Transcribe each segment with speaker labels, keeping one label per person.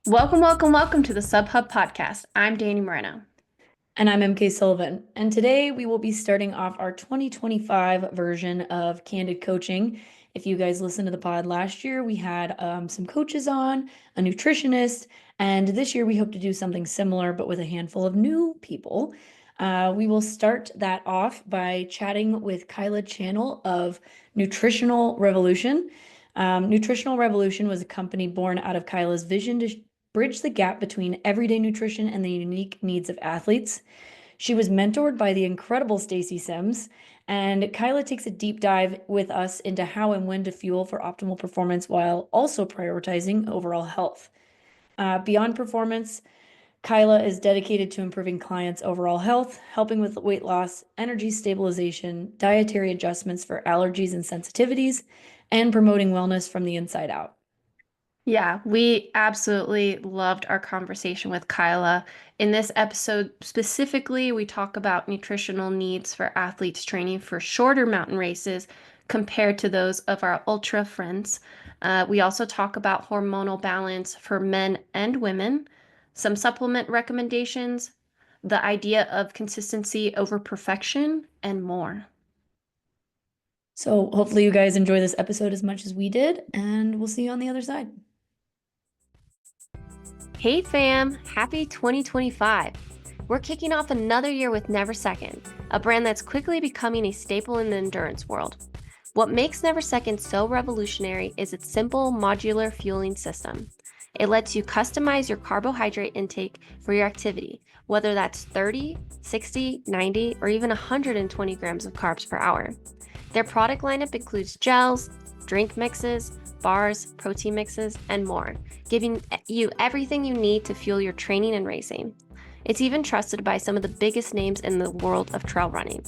Speaker 1: Welcome to the SubHub podcast. I'm Danny Moreno.
Speaker 2: And I'm MK Sullivan. And today we will be starting off our 2025 version of Candid Coaching. If you guys listened to the pod last year, we had some coaches on, a nutritionist, and this year we hope to do something similar, but with a handful of new people. We will start that off by chatting with Kyla Channell of Nutritional Revolution. Nutritional Revolution was a company born out of Kyla's vision to bridge the gap between everyday nutrition and the unique needs of athletes. She was mentored by the incredible Stacy Sims, and Kyla takes a deep dive with us into how and when to fuel for optimal performance while also prioritizing overall health. Beyond performance, Kyla is dedicated to improving clients' overall health, helping with weight loss, energy stabilization, dietary adjustments for allergies and sensitivities, and promoting wellness from the inside out.
Speaker 1: Yeah, we absolutely loved our conversation with Kyla. In this episode specifically, we talk about nutritional needs for athletes training for shorter mountain races compared to those of our ultra friends. We also talk about hormonal balance for men and women, some supplement recommendations, the idea of consistency over perfection, and more.
Speaker 2: So hopefully you guys enjoy this episode as much as we did, and we'll see you on the other side.
Speaker 1: Hey fam, happy 2025. We're kicking off another year with Never Second, a brand that's quickly becoming a staple in the endurance world. What makes Never Second so revolutionary is its simple modular fueling system. It lets you customize your carbohydrate intake for your activity, whether that's 30, 60, 90, or even 120 grams of carbs per hour. Their product lineup includes gels, drink mixes, bars, protein mixes, and more, giving you everything you need to fuel your training and racing. It's even trusted by some of the biggest names in the world of trail running.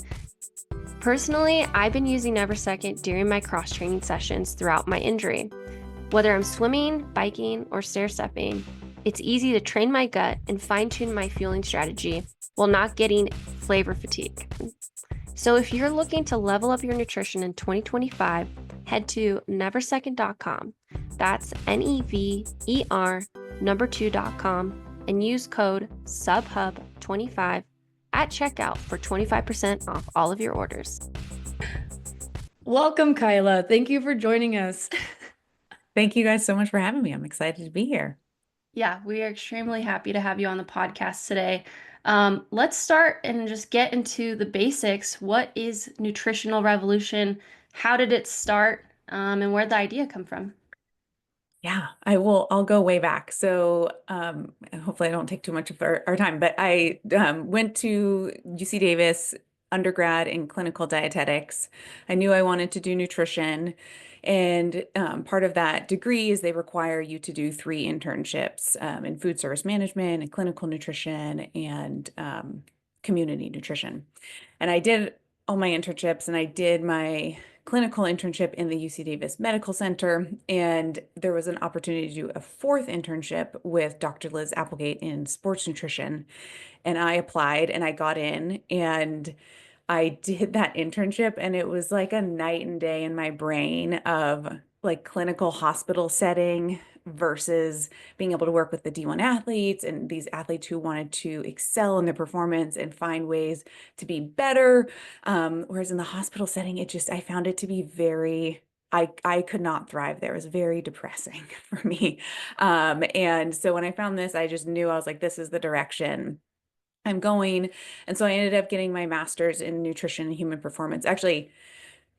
Speaker 1: Personally, I've been using Never Second during my cross training sessions throughout my injury. Whether I'm swimming, biking, or stair stepping, it's easy to train my gut and fine tune my fueling strategy while not getting flavor fatigue. So if you're looking to level up your nutrition in 2025, head to neversecond.com. That's NEVER2.com and use code SUBHUB25 at checkout for 25% off all of your orders.
Speaker 2: Welcome, Kyla. Thank you for joining us.
Speaker 3: Thank you guys so much for having me. I'm excited to be here.
Speaker 1: Yeah, we are extremely happy to have you on the podcast today. Let's start and just get into the basics. What is Nutritional Revolution? How did it start? And where'd the idea come from?
Speaker 3: Yeah, I'll go way back. So hopefully I don't take too much of our time, but I went to UC Davis undergrad in clinical dietetics. I knew I wanted to do nutrition. And part of that degree is they require you to do 3 internships in food service management and clinical nutrition and community nutrition. And I did all my internships and I did my clinical internship in the UC Davis Medical Center. And there was an opportunity to do a 4th internship with Dr. Liz Applegate in sports nutrition. And I applied and I got in and I did that internship and it was like a night and day in my brain of like clinical hospital setting versus being able to work with the D1 athletes and these athletes who wanted to excel in their performance and find ways to be better. Whereas in the hospital setting, I found it to be very, I could not thrive there. It was very depressing for me. And so when I found this, I just knew I was like, this is the direction I'm going. And so I ended up getting my master's in nutrition and human performance. Actually,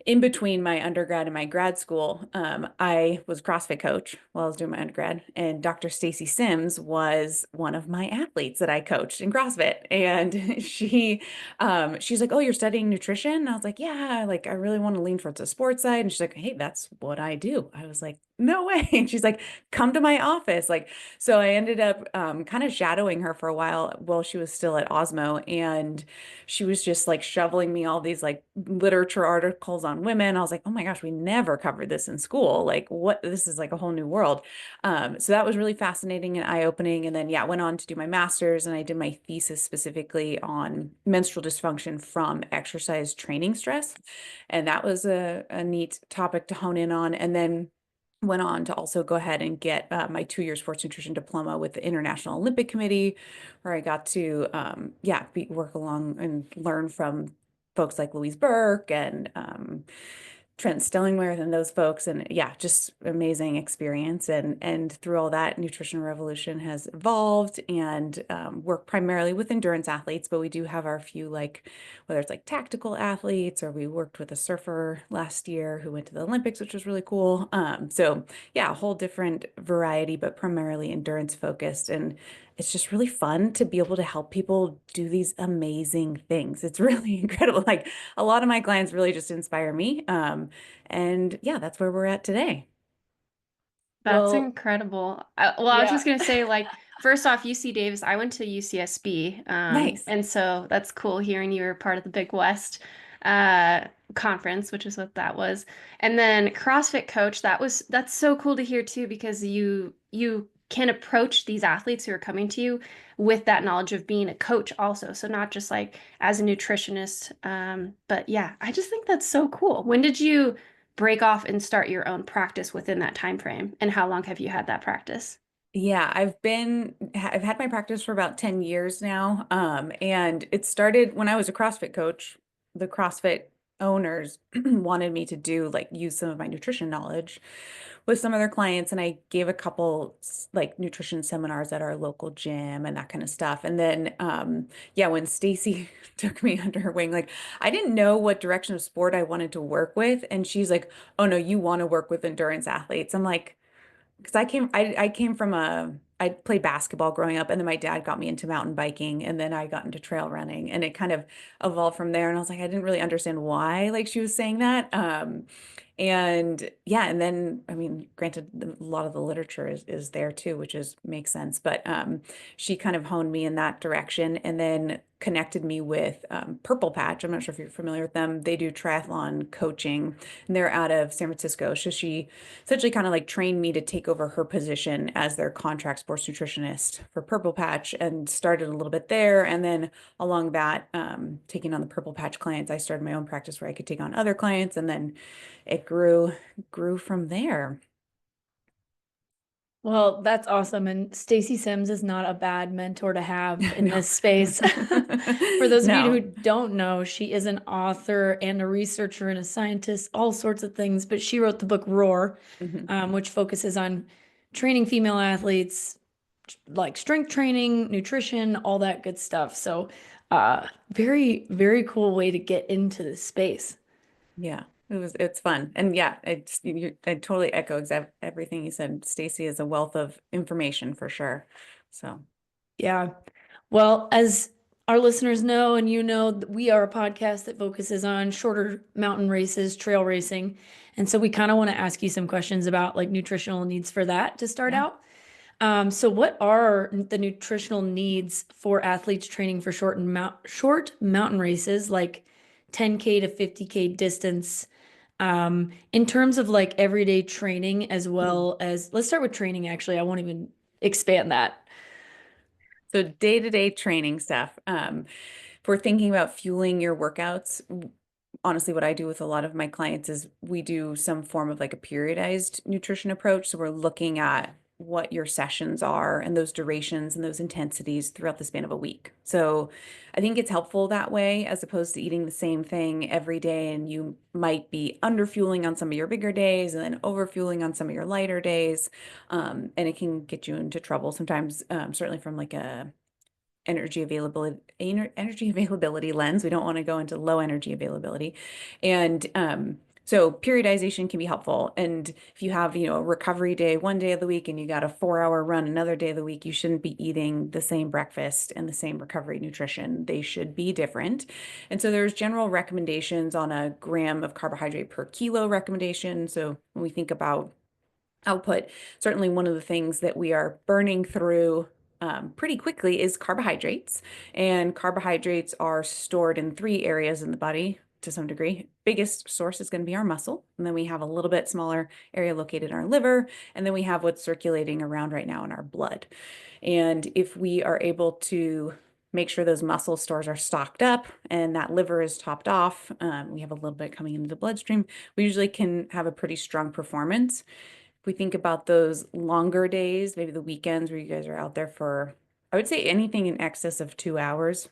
Speaker 3: in between my undergrad and my grad school, I was a CrossFit coach while I was doing my undergrad, and Dr. Stacy Sims was one of my athletes that I coached in CrossFit. And she's like, "Oh, you're studying nutrition?" And I was like, "Yeah, like I really want to lean towards the sports side." And she's like, "Hey, that's what I do." I was like, "No way." And she's like, "Come to my office." So I ended up kind of shadowing her for a while she was still at Osmo, and she was just like shoveling me all these like literature articles on women. I was like, oh my gosh, we never covered this in school. Like what, this is like a whole new world. So that was really fascinating and eye-opening. And then, yeah, went on to do my master's, and I did my thesis specifically on menstrual dysfunction from exercise training stress. And that was a neat topic to hone in on. And then went on to also go ahead and get my 2-year sports nutrition diploma with the International Olympic Committee, where I got to, yeah, work along and learn from folks like Louise Burke and Trent Stellingwerth and those folks. And yeah, just amazing experience. And through all that, Nutrition Revolution has evolved and work primarily with endurance athletes, but we do have our few, like, whether it's like tactical athletes, or we worked with a surfer last year who went to the Olympics, which was really cool. So yeah, a whole different variety, but primarily endurance focused. And it's just really fun to be able to help people do these amazing things. It's really incredible. Like, a lot of my clients really just inspire me. And yeah, that's where we're at today.
Speaker 1: That's
Speaker 2: Well,
Speaker 1: incredible. I was
Speaker 2: yeah.
Speaker 1: just gonna say, like, first off, UC Davis, I went to UCSB,
Speaker 3: Nice.
Speaker 1: and so that's cool hearing you were part of the Big West uh, conference, which is what that was. And then CrossFit coach, that's so cool to hear too, because you can approach these athletes who are coming to you with that knowledge of being a coach also. So not just like as a nutritionist, but yeah, I just think that's so cool. When did you break off and start your own practice within that time frame? And how long have you had that practice?
Speaker 3: Yeah, I've had my practice for about 10 years now. And it started when I was a CrossFit coach. The CrossFit owners wanted me to do, like, use some of my nutrition knowledge with some of their clients. And I gave a couple like nutrition seminars at our local gym and that kind of stuff. And then, yeah, when Stacy took me under her wing, like, I didn't know what direction of sport I wanted to work with. And she's like, oh no, you want to work with endurance athletes. I'm like, because I came from I played basketball growing up, and then my dad got me into mountain biking, and then I got into trail running, and it kind of evolved from there. And I was like, I didn't really understand why, like, she was saying that. And yeah, and then, I mean, granted, a lot of the literature is there too, which is makes sense. But she kind of honed me in that direction, and then connected me with Purple Patch. I'm not sure if you're familiar with them. They do triathlon coaching, and they're out of San Francisco. So she essentially kind of like trained me to take over her position as their contract sports nutritionist for Purple Patch, and started a little bit there. And then along that, taking on the Purple Patch clients, I started my own practice where I could take on other clients, and then it grew from there.
Speaker 2: Well, that's awesome. And Stacy Sims is not a bad mentor to have in
Speaker 3: No.
Speaker 2: this space. For those of you who
Speaker 3: No.
Speaker 2: don't know, she is an author and a researcher and a scientist, all sorts of things. But she wrote the book Roar,
Speaker 3: Mhm.
Speaker 2: which focuses on training female athletes, like strength training, nutrition, all that good stuff. So, very, very cool way to get into this space.
Speaker 3: Yeah, it's fun. And yeah, I totally echo everything you said. Stacy is a wealth of information for sure. So,
Speaker 2: Yeah. Well, as our listeners know, and you know, we are a podcast that focuses on shorter mountain races, trail racing. And so we kind of want to ask you some questions about like nutritional needs for that to start
Speaker 3: yeah.
Speaker 2: out. So what are the nutritional needs for athletes training for short mountain races, like 10K to 50K distance, in terms of like everyday training, as well as, let's start with training, actually. I won't even expand that.
Speaker 3: So day-to-day training stuff. If we're thinking about fueling your workouts, honestly, what I do with a lot of my clients is we do some form of like a periodized nutrition approach. So we're looking at what your sessions are and those durations and those intensities throughout the span of a week. So I think it's helpful that way, as opposed to eating the same thing every day. And you might be under fueling on some of your bigger days and then over fueling on some of your lighter days. And it can get you into trouble sometimes, certainly from like a energy availability lens. We don't want to go into low energy availability. And so periodization can be helpful. And if you have, a recovery day one day of the week, and you got a 4-hour run another day of the week, you shouldn't be eating the same breakfast and the same recovery nutrition. They should be different. And so there's general recommendations on a gram of carbohydrate per kilo recommendation. So when we think about output, certainly one of the things that we are burning through pretty quickly is carbohydrates. And carbohydrates are stored in 3 areas in the body to some degree: biggest source is going to be our muscle. And then we have a little bit smaller area located in our liver. And then we have what's circulating around right now in our blood. And if we are able to make sure those muscle stores are stocked up and that liver is topped off, we have a little bit coming into the bloodstream, we usually can have a pretty strong performance. If we think about those longer days, maybe the weekends where you guys are out there for, I would say anything in excess of 2 hours,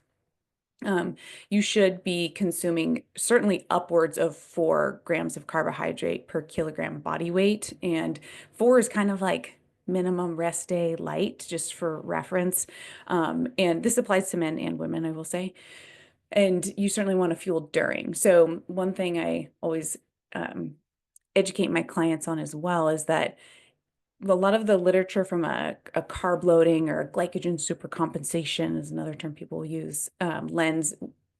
Speaker 3: you should be consuming certainly upwards of 4 grams of carbohydrate per kilogram body weight. And 4 is kind of like minimum rest day light, just for reference. And this applies to men and women, I will say. And you certainly want to fuel during. So one thing I always educate my clients on as well is that a lot of the literature from a carb loading or a glycogen supercompensation is another term people use, lens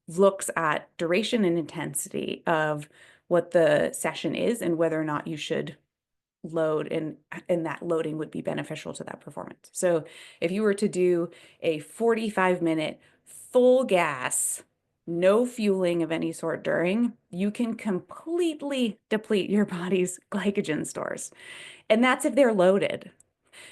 Speaker 3: looks at duration and intensity of what the session is and whether or not you should load and that loading would be beneficial to that performance. So if you were to do a 45-minute full gas, no fueling of any sort during, you can completely deplete your body's glycogen stores. And that's if they're loaded.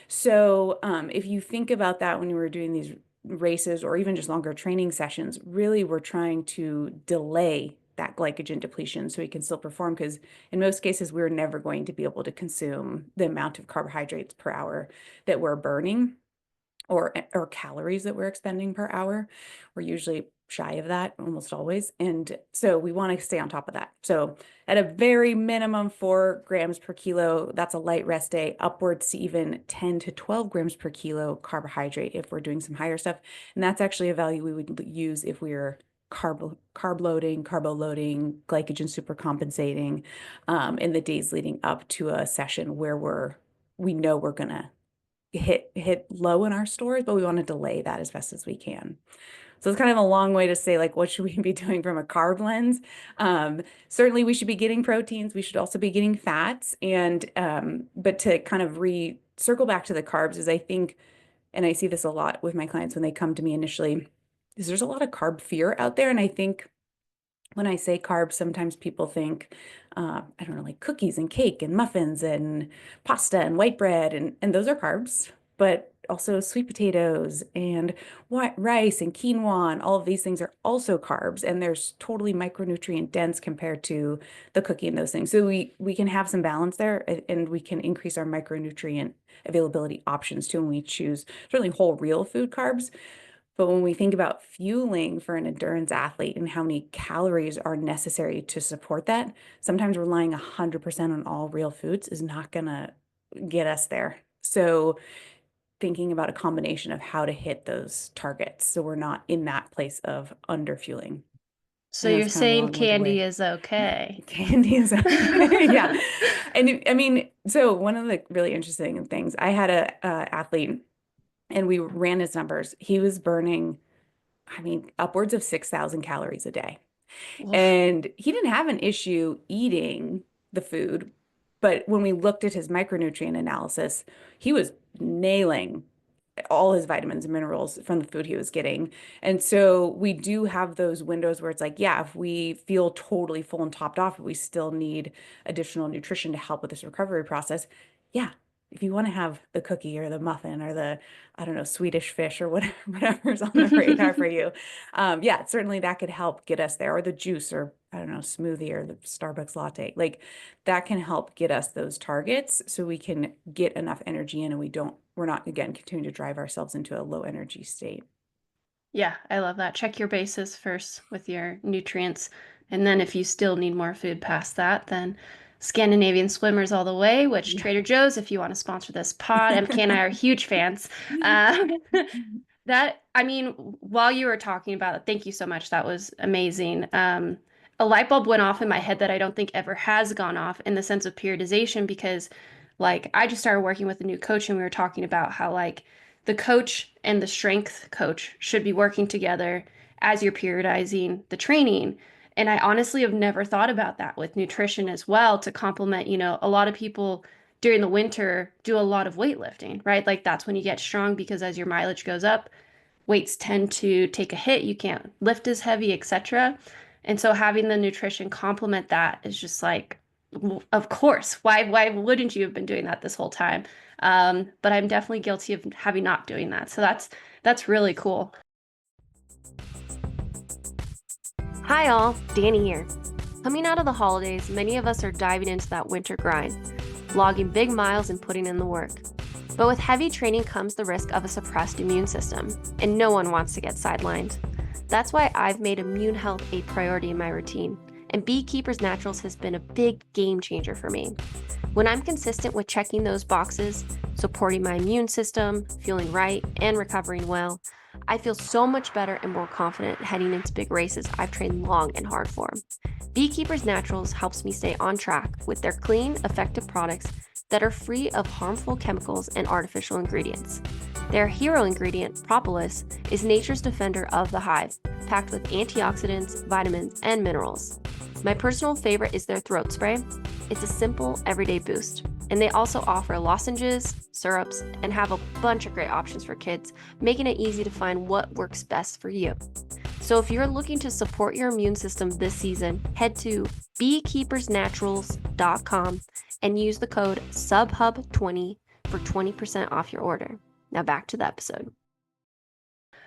Speaker 3: So if you think about that when you were doing these races or even just longer training sessions, really we're trying to delay that glycogen depletion so we can still perform, because in most cases we're never going to be able to consume the amount of carbohydrates per hour that we're burning or calories that we're expending per hour. We're usually shy of that almost always. And so we want to stay on top of that. So at a very minimum 4 grams per kilo, that's a light rest day, upwards to even 10 to 12 grams per kilo carbohydrate if we're doing some higher stuff. And that's actually a value we would use if we were carbo loading, glycogen supercompensating in the days leading up to a session where we know we're gonna hit low in our stores, but we want to delay that as best as we can. So it's kind of a long way to say, like, what should we be doing from a carb lens? Certainly we should be getting proteins. We should also be getting fats. And, but to kind of circle back to the carbs is I think, and I see this a lot with my clients when they come to me initially, is there's a lot of carb fear out there. And I think when I say carbs, sometimes people think, I don't know, like cookies and cake and muffins and pasta and white bread, and those are carbs, but also sweet potatoes and rice and quinoa and all of these things are also carbs, and they're totally micronutrient dense compared to the cookie and those things. So we can have some balance there, and we can increase our micronutrient availability options too when we choose certainly whole real food carbs. But when we think about fueling for an endurance athlete and how many calories are necessary to support that, sometimes relying 100% on all real foods is not going to get us there. So thinking about a combination of how to hit those targets so we're not in that place of under fueling.
Speaker 1: So you're saying candy is okay.
Speaker 3: Candy is okay. Yeah. And I mean, so one of the really interesting things, I had a athlete and we ran his numbers. He was burning, I mean, upwards of 6,000 calories a day.
Speaker 1: Oof.
Speaker 3: And he didn't have an issue eating the food. But when we looked at his micronutrient analysis, he was nailing all his vitamins and minerals from the food he was getting. And so we do have those windows where it's like, yeah, if we feel totally full and topped off, but we still need additional nutrition to help with this recovery process. Yeah. If you want to have the cookie or the muffin or the, I don't know, Swedish fish or whatever's on the radar for you. Yeah, certainly that could help get us there, or the juice, or I don't know, smoothie or the Starbucks latte. Like that can help get us those targets so we can get enough energy in and we're not, again, continuing to drive ourselves into a low energy state.
Speaker 1: Yeah, I love that. Check your bases first with your nutrients. And then if you still need more food past that, then Scandinavian swimmers all the way, which Trader Joe's, if you want to sponsor this pod, MK and I are huge fans. I mean, while you were talking about it, thank you so much. That was amazing. A light bulb went off in my head that I don't think ever has gone off in the sense of periodization, because like I just started working with a new coach and we were talking about how like the coach and the strength coach should be working together as you're periodizing the training. And I honestly have never thought about that with nutrition as well to complement, a lot of people during the winter do a lot of weightlifting, right? Like that's when you get strong because as your mileage goes up, weights tend to take a hit. You can't lift as heavy, etc. And so having the nutrition complement that is just like, of course, why wouldn't you have been doing that this whole time? But I'm definitely guilty of having not doing that. So that's really cool. Hi all, Danny here. Coming out of the holidays, many of us are diving into that winter grind, logging big miles and putting in the work. But with heavy training comes the risk of a suppressed immune system, and no one wants to get sidelined. That's why I've made immune health a priority in my routine, and Beekeepers Naturals has been a big game changer for me. When I'm consistent with checking those boxes, supporting my immune system, feeling right, and recovering well, I feel so much better and more confident heading into big races I've trained long and hard for. Beekeepers Naturals helps me stay on track with their clean, effective products that are free of harmful chemicals and artificial ingredients. Their hero ingredient, propolis, is nature's defender of the hive, packed with antioxidants, vitamins, and minerals. My personal favorite is their throat spray. It's a simple, everyday boost. And they also offer lozenges, syrups, and have a bunch of great options for kids, making it easy to find what works best for you. So if you're looking to support your immune system this season, head to beekeepersnaturals.com and use the code SUBHUB20 for 20% off your order. Now back to the episode.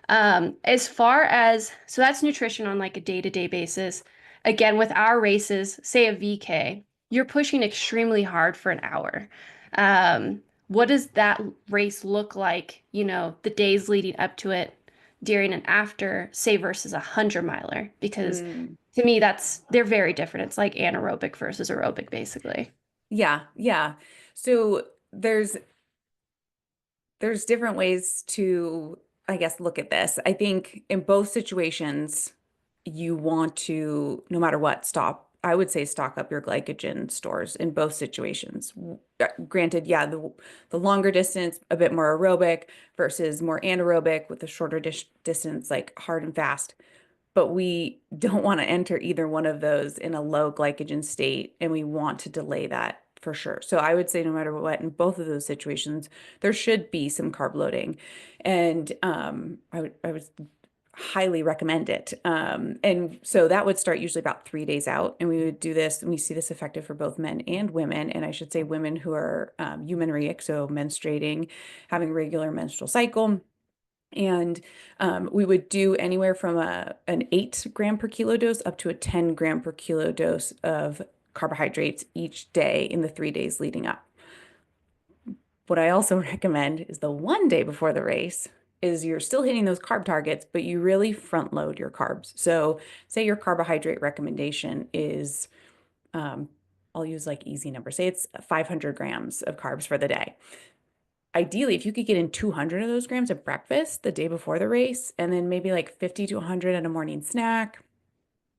Speaker 1: As far as, so that's nutrition on like a day-to-day basis. Again, with our races, say a VK, you're pushing extremely hard for an hour. What does that race look like, the days leading up to it, during and after, say versus a 100-miler? Because to me, they're very different. It's like anaerobic versus aerobic, basically.
Speaker 3: Yeah, yeah. So there's different ways to, I guess, look at this. I think in both situations, you want to, no matter what, I would say stock up your glycogen stores in both situations. Granted, yeah, the longer distance, a bit more aerobic versus more anaerobic with the shorter distance, like hard and fast. But we don't want to enter either one of those in a low glycogen state, and we want to delay that for sure. So I would say no matter what, in both of those situations, there should be some carb loading. And I would highly recommend it. And so that would start usually about 3 days out. And we would do this, and we see this effective for both men and women. And I should say women who are eumenoric, so menstruating, having a regular menstrual cycle. And we would do anywhere from an 8 gram per kilo dose up to a 10 gram per kilo dose of carbohydrates each day in the 3 days leading up. What I also recommend is the one day before the race is you're still hitting those carb targets, but you really front load your carbs. So say your carbohydrate recommendation is, I'll use like easy numbers. Say it's 500 grams of carbs for the day. Ideally, if you could get in 200 of those grams at breakfast the day before the race, and then maybe like 50 to 100 at a morning snack,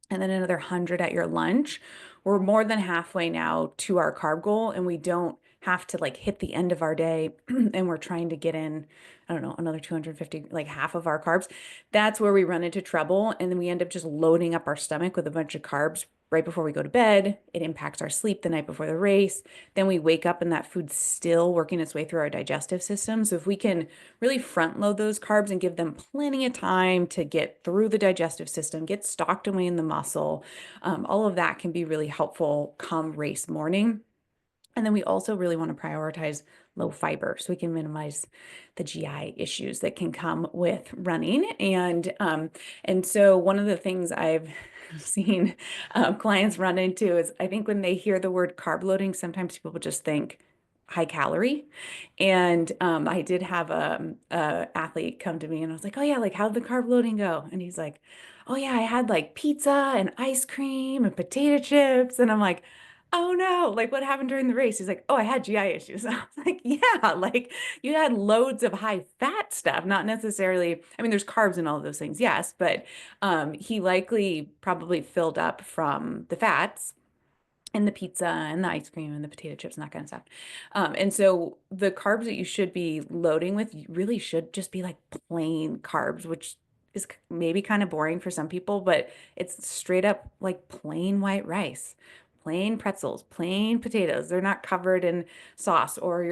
Speaker 3: and then another 100 at your lunch, we're more than halfway now to our carb goal, and we don't have to like hit the end of our day and we're trying to get in, I don't know, another 250, like half of our carbs. That's where we run into trouble. And then we end up just loading up our stomach with a bunch of carbs right before we go to bed. It impacts our sleep the night before the race. Then we wake up and that food's still working its way through our digestive system. So if we can really front load those carbs and give them plenty of time to get through the digestive system, get stocked away in the muscle, all of that can be really helpful come race morning. And then we also really want to prioritize low fiber so we can minimize the GI issues that can come with running. And so one of the things I've seen clients run into is I think when they hear the word carb loading, sometimes people just think high calorie. And I did have a athlete come to me and I was like, oh yeah, like how'd the carb loading go? And he's like, oh yeah, I had like pizza and ice cream and potato chips. And I'm like, oh no, like what happened during the race? He's like, oh, I had GI issues. I was like, yeah, like you had loads of high fat stuff, not necessarily, I mean, there's carbs and all of those things, yes, but he likely probably filled up from the fats and the pizza and the ice cream and the potato chips and that kind of stuff. And so the carbs that you should be loading with really should just be like plain carbs, which is maybe kind of boring for some people, but it's straight up like plain white rice, plain pretzels, plain potatoes. They're not covered in sauce, or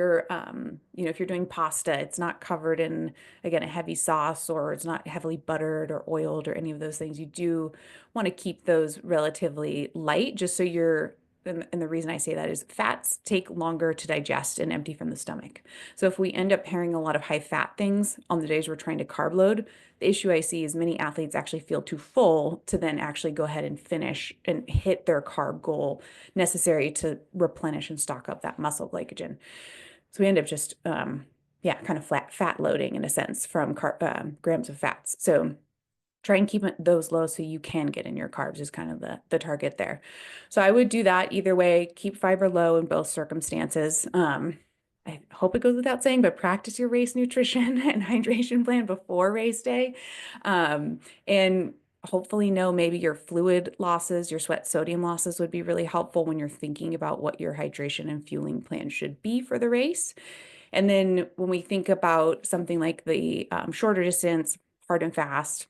Speaker 3: if you're doing pasta, it's not covered in, again, a heavy sauce, or it's not heavily buttered or oiled or any of those things. You do want to keep those relatively light, just so and the reason I say that is fats take longer to digest and empty from the stomach. So if we end up pairing a lot of high fat things on the days we're trying to carb load, the issue I see is many athletes actually feel too full to then actually go ahead and finish and hit their carb goal necessary to replenish and stock up that muscle glycogen. So we end up just, kind of fat loading in a sense from grams of fats. So try and keep those low so you can get in your carbs is kind of the target there. So I would do that either way, keep fiber low in both circumstances. I hope it goes without saying, but practice your race nutrition and hydration plan before race day. And hopefully know maybe your fluid losses, your sweat sodium losses would be really helpful when you're thinking about what your hydration and fueling plan should be for the race. And then when we think about something like the shorter distance, hard and fast,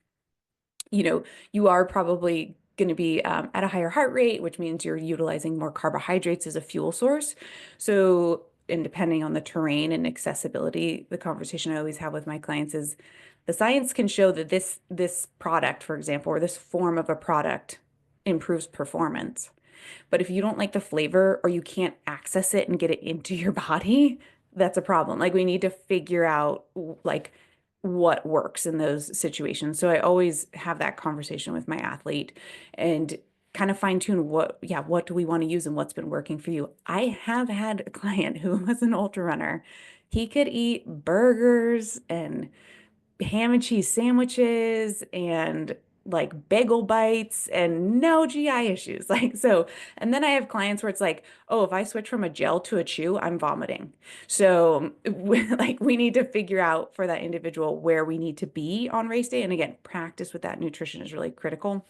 Speaker 3: you are probably going to be at a higher heart rate, which means you're utilizing more carbohydrates as a fuel source. So, and depending on the terrain and accessibility, the conversation I always have with my clients is the science can show that this product, for example, or this form of a product improves performance. But if you don't like the flavor or you can't access it and get it into your body, that's a problem. Like we need to figure out like what works in those situations. So I always have that conversation with my athlete and kind of fine tune what do we want to use and what's been working for you. I have had a client who was an ultra runner. He could eat burgers and ham and cheese sandwiches and like bagel bites and no GI issues. And then I have clients where it's like, oh, if I switch from a gel to a chew, I'm vomiting. So we need to figure out for that individual where we need to be on race day. And again, practice with that nutrition is really critical.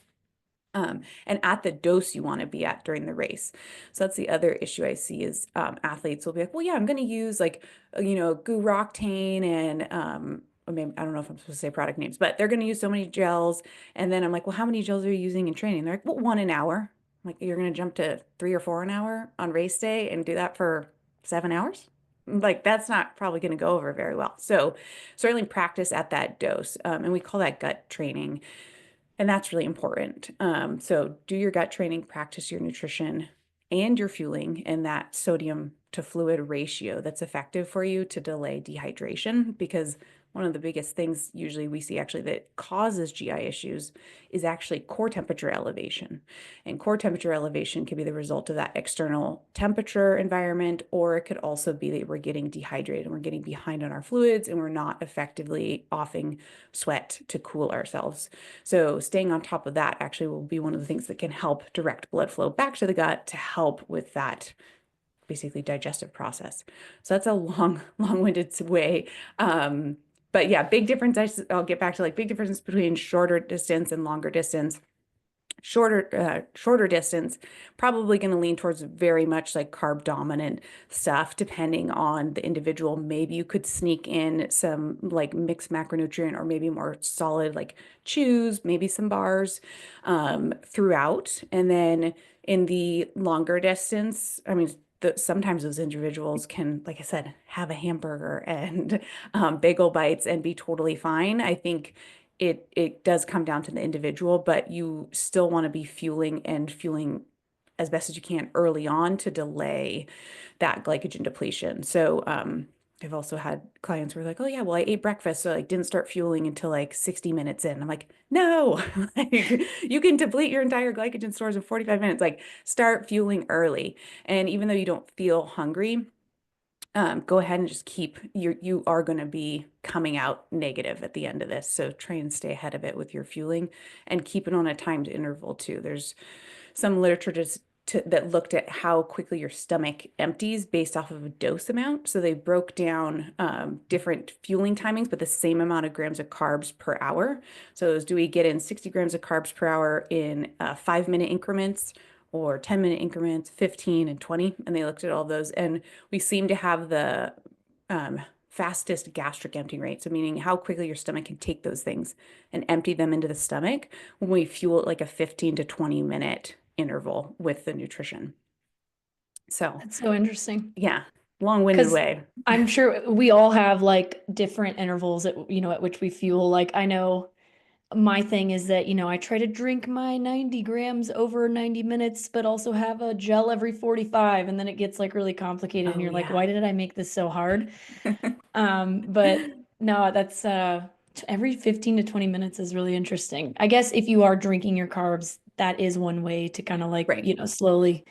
Speaker 3: And at the dose you want to be at during the race. So that's the other issue I see is athletes will be like, well, yeah, I'm going to use GU Roctane and I mean, I don't know if I'm supposed to say product names, but they're going to use so many gels. And then I'm like, well, how many gels are you using in training? They're like, well, 1 an hour. I'm like, you're going to jump to 3 or 4 an hour on race day and do that for 7 hours? Like that's not probably going to go over very well. So certainly practice at that dose. And we call that gut training. And that's really important. So do your gut training, practice your nutrition and your fueling and that sodium to fluid ratio that's effective for you to delay dehydration, because one of the biggest things usually we see actually that causes GI issues is actually core temperature elevation. And core temperature elevation can be the result of that external temperature environment, or it could also be that we're getting dehydrated and we're getting behind on our fluids and we're not effectively offing sweat to cool ourselves. So staying on top of that actually will be one of the things that can help direct blood flow back to the gut to help with that basically digestive process. So that's a long-winded way. But yeah, big difference. I'll get back to big difference between shorter distance and longer distance. Shorter distance, probably going to lean towards very much like carb dominant stuff, depending on the individual. Maybe you could sneak in some like mixed macronutrient or maybe more solid like chews, maybe some bars throughout. And then in the longer distance, I mean, sometimes those individuals can, like I said, have a hamburger and bagel bites and be totally fine. I think it does come down to the individual, but you still want to be fueling as best as you can early on to delay that glycogen depletion. So I've also had clients who are like, oh yeah, well, I ate breakfast, so didn't start fueling until 60 minutes in. I'm like, no, you can deplete your entire glycogen stores in 45 minutes. Start fueling early. And even though you don't feel hungry, go ahead and just you are going to be coming out negative at the end of this. So try and stay ahead of it with your fueling and keep it on a timed interval too. There's some literature that looked at how quickly your stomach empties based off of a dose amount. So they broke down different fueling timings, but the same amount of grams of carbs per hour. So do we get in 60 grams of carbs per hour in 5-minute increments, or 10-minute increments, 15 and 20, and they looked at all those, and we seem to have the fastest gastric emptying rate, so meaning how quickly your stomach can take those things and empty them into the stomach when we fuel it a 15 to 20 minute interval with the nutrition. So
Speaker 2: That's so interesting.
Speaker 3: yeah, long-winded
Speaker 2: Because
Speaker 3: way.
Speaker 2: I'm sure we all have like different intervals at at which we fuel. Like I know my thing is that, I try to drink my 90 grams over 90 minutes, but also have a gel every 45, and then it gets like really complicated and
Speaker 3: Oh
Speaker 2: you're like,
Speaker 3: yeah.
Speaker 2: why did I make this so hard? But no, that's every 15 to 20 minutes is really interesting. I guess if you are drinking your carbs, that is one way to kind of like,
Speaker 3: Right.
Speaker 2: slowly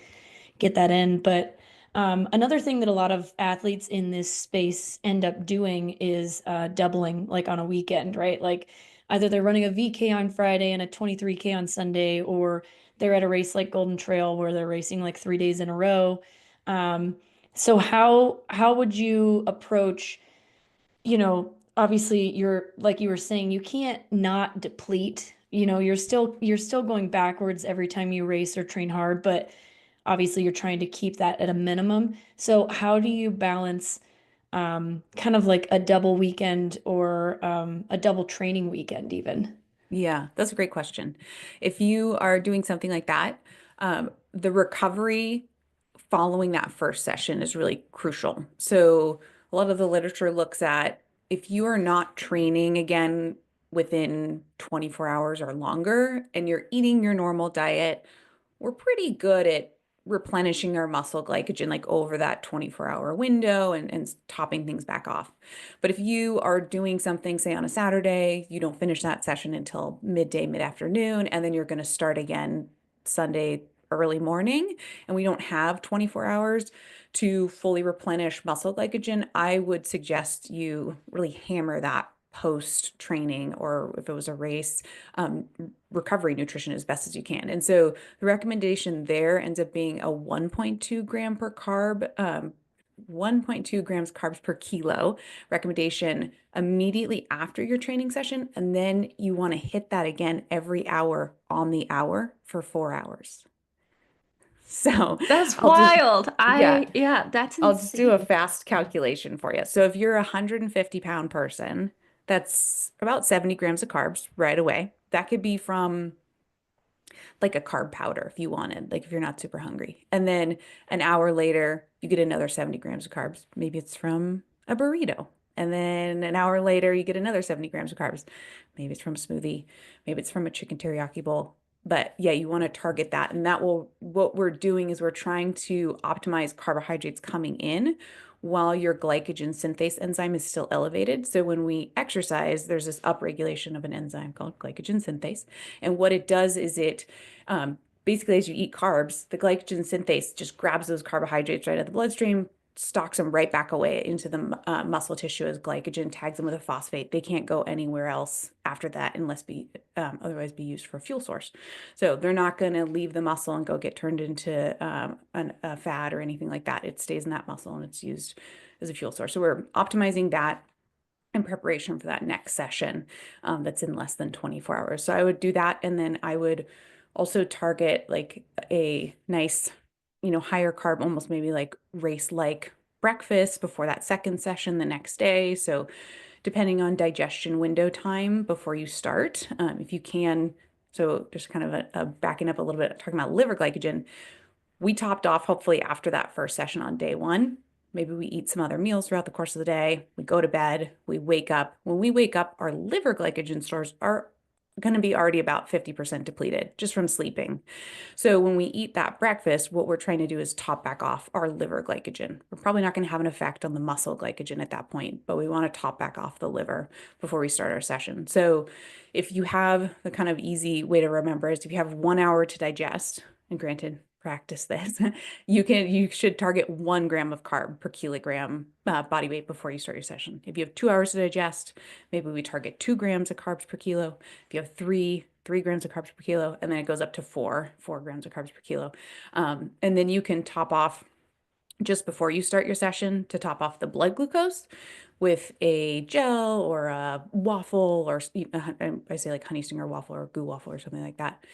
Speaker 2: get that in. But another thing that a lot of athletes in this space end up doing is doubling, like on a weekend, right? Like either they're running a VK on Friday and a 23K on Sunday, or they're at a race like Golden Trail where they're racing like 3 days in a row. So how would you approach, obviously you're like you were saying, you can't not deplete. You're still going backwards every time you race or train hard, but obviously you're trying to keep that at a minimum. So how do you balance kind of like a double weekend or a double training weekend even?
Speaker 3: Yeah, that's a great question. If you are doing something like that, the recovery following that first session is really crucial. So, a lot of the literature looks at if you are not training again within 24 hours or longer and you're eating your normal diet, we're pretty good at replenishing our muscle glycogen like over that 24-hour window and topping things back off. But if you are doing something, say on a Saturday, you don't finish that session until midday, mid-afternoon, and then you're going to start again Sunday early morning, and we don't have 24 hours to fully replenish muscle glycogen, I would suggest you really hammer that post training, or if it was a race, recovery nutrition as best as you can. And so the recommendation there ends up being a 1.2 gram per carb, 1.2 grams carbs per kilo recommendation immediately after your training session. And then you want to hit that again every hour on the hour for 4 hours. So
Speaker 1: That's
Speaker 3: I'll just,
Speaker 1: wild.
Speaker 3: yeah,
Speaker 1: Yeah, that's
Speaker 3: I'll just do a
Speaker 1: insane.
Speaker 3: fast calculation for you. So if you're a 150-pound person, that's about 70 grams of carbs right away. That could be from like a carb powder if you wanted, like if you're not super hungry. And then an hour later, you get another 70 grams of carbs. Maybe it's from a burrito. And then an hour later, you get another 70 grams of carbs. Maybe it's from a smoothie. Maybe it's from a chicken teriyaki bowl. But yeah, you want to target that. And that will, what we're doing is we're trying to optimize carbohydrates coming in while your glycogen synthase enzyme is still elevated. So when we exercise, there's this upregulation of an enzyme called glycogen synthase. And what it does is it basically, as you eat carbs, the glycogen synthase just grabs those carbohydrates right out of the bloodstream, stocks them right back away into the muscle tissue as glycogen, tags them with a phosphate. They can't go anywhere else after that unless otherwise be used for a fuel source. So they're not going to leave the muscle and go get turned into a fat or anything like that. It stays in that muscle and it's used as a fuel source. So we're optimizing that in preparation for that next session that's in less than 24 hours. So I would do that. And then I would also target like a nice, higher carb, almost maybe like race-like breakfast before that second session the next day. So depending on digestion window time before you start, if you can, so just kind of a backing up a little bit, talking about liver glycogen, we topped off hopefully after that first session on day one. Maybe we eat some other meals throughout the course of the day. We go to bed, we wake up. When we wake up, our liver glycogen stores are going to be already about 50% depleted just from sleeping. So when we eat that breakfast, what we're trying to do is top back off our liver glycogen. We're probably not going to have an effect on the muscle glycogen at that point, but we want to top back off the liver before we start our session. So if you have the kind of easy way to remember is if you have 1 hour to digest, and granted, practice this, you should target 1 gram of carb per kilogram body weight before you start your session. If you have 2 hours to digest, maybe we target 2 grams of carbs per kilo. If you have three grams of carbs per kilo, and then it goes up to four grams of carbs per kilo. And then you can top off just before you start your session to top off the blood glucose with a gel or a waffle, or I say like honey stinger waffle or goo waffle or something like that.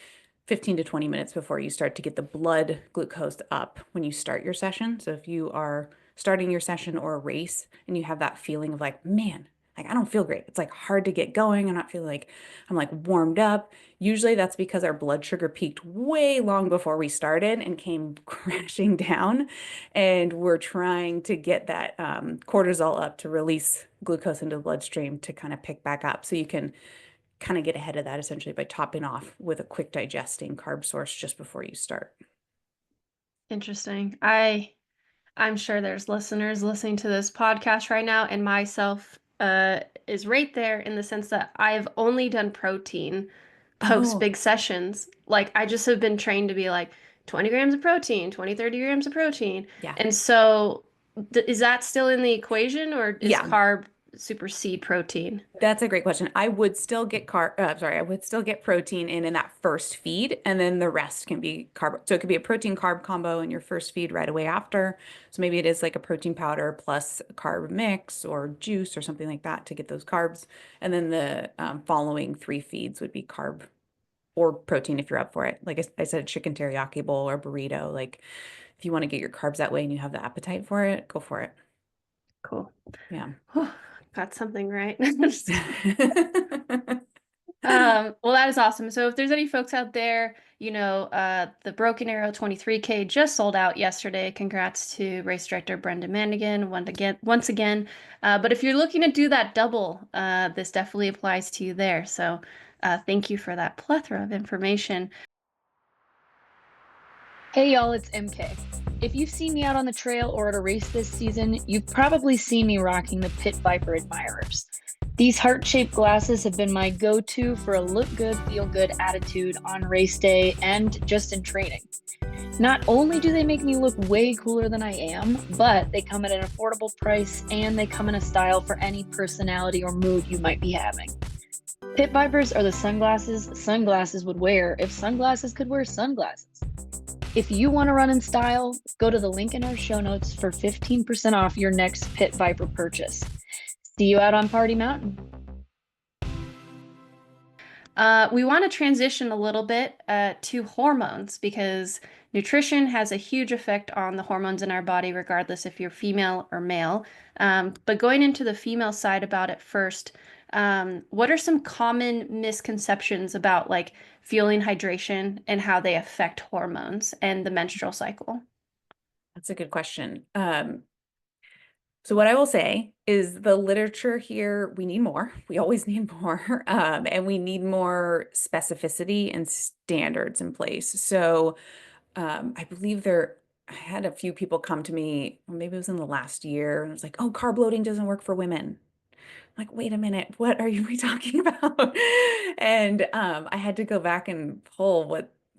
Speaker 3: 15 to 20 minutes before you start to get the blood glucose up when you start your session. So if you are starting your session or a race and you have that feeling of like, man, like, I don't feel great. It's like hard to get going. I'm not feeling like I'm like warmed up. Usually that's because our blood sugar peaked way long before we started and came crashing down. And we're trying to get that cortisol up to release glucose into the bloodstream to kind of pick back up. So you can kind of get ahead of that essentially by topping off with a quick digesting carb source just before you start.
Speaker 1: Interesting. I'm sure there's listeners listening to this podcast right now, and myself is right there in the sense that I've only done protein post
Speaker 3: Oh,
Speaker 1: big sessions. Like I just have been trained to be like 20 grams of protein, 20, 30 grams of protein.
Speaker 3: yeah.
Speaker 1: And so is that still in the equation or is
Speaker 3: Yeah,
Speaker 1: carb supersede protein?
Speaker 3: that's a great question. I would still get I would still get protein in that first feed, and then the rest can be carb. So it could be a protein carb combo in your first feed right away after. So maybe it is like a protein powder plus a carb mix or juice or something like that to get those carbs. And then the following 3 feeds would be carb or protein if you're up for it. Like I said, chicken teriyaki bowl or burrito. Like if you want to get your carbs that way and you have the appetite for it, go for it.
Speaker 1: Cool.
Speaker 3: Yeah.
Speaker 1: Got something right. Well, that is awesome. So if there's any folks out there, the Broken Arrow 23K just sold out yesterday. Congrats to race director Brendan Manigan once again. But if you're looking to do that double, this definitely applies to you there. So thank you for that plethora of information.
Speaker 2: Hey y'all, it's MK. If you've seen me out on the trail or at a race this season, you've probably seen me rocking the Pit Viper Admirers. These heart-shaped glasses have been my go-to for a look-good, feel-good attitude on race day and just in training. Not only do they make me look way cooler than I am, but they come at an affordable price and they come in a style for any personality or mood you might be having. Pit Vipers are the sunglasses sunglasses would wear if sunglasses could wear sunglasses. If you want to run in style, go to the link in our show notes for 15% off your next Pit Viper purchase. See you out on Party Mountain.
Speaker 1: We want to transition a little bit to hormones because nutrition has a huge effect on the hormones in our body, regardless if you're female or male. But going into the female side about it first, what are some common misconceptions about like fueling hydration and how they affect hormones and the menstrual cycle?
Speaker 3: That's a good question. So what I will say is the literature here, we need more. We always need more. And we need more specificity and standards in place. So I believe I had a few people come to me, or maybe it was in the last year, and it was like, oh, carb loading doesn't work for women. I'm like, wait a minute, what are we talking about? And I had to go back and pull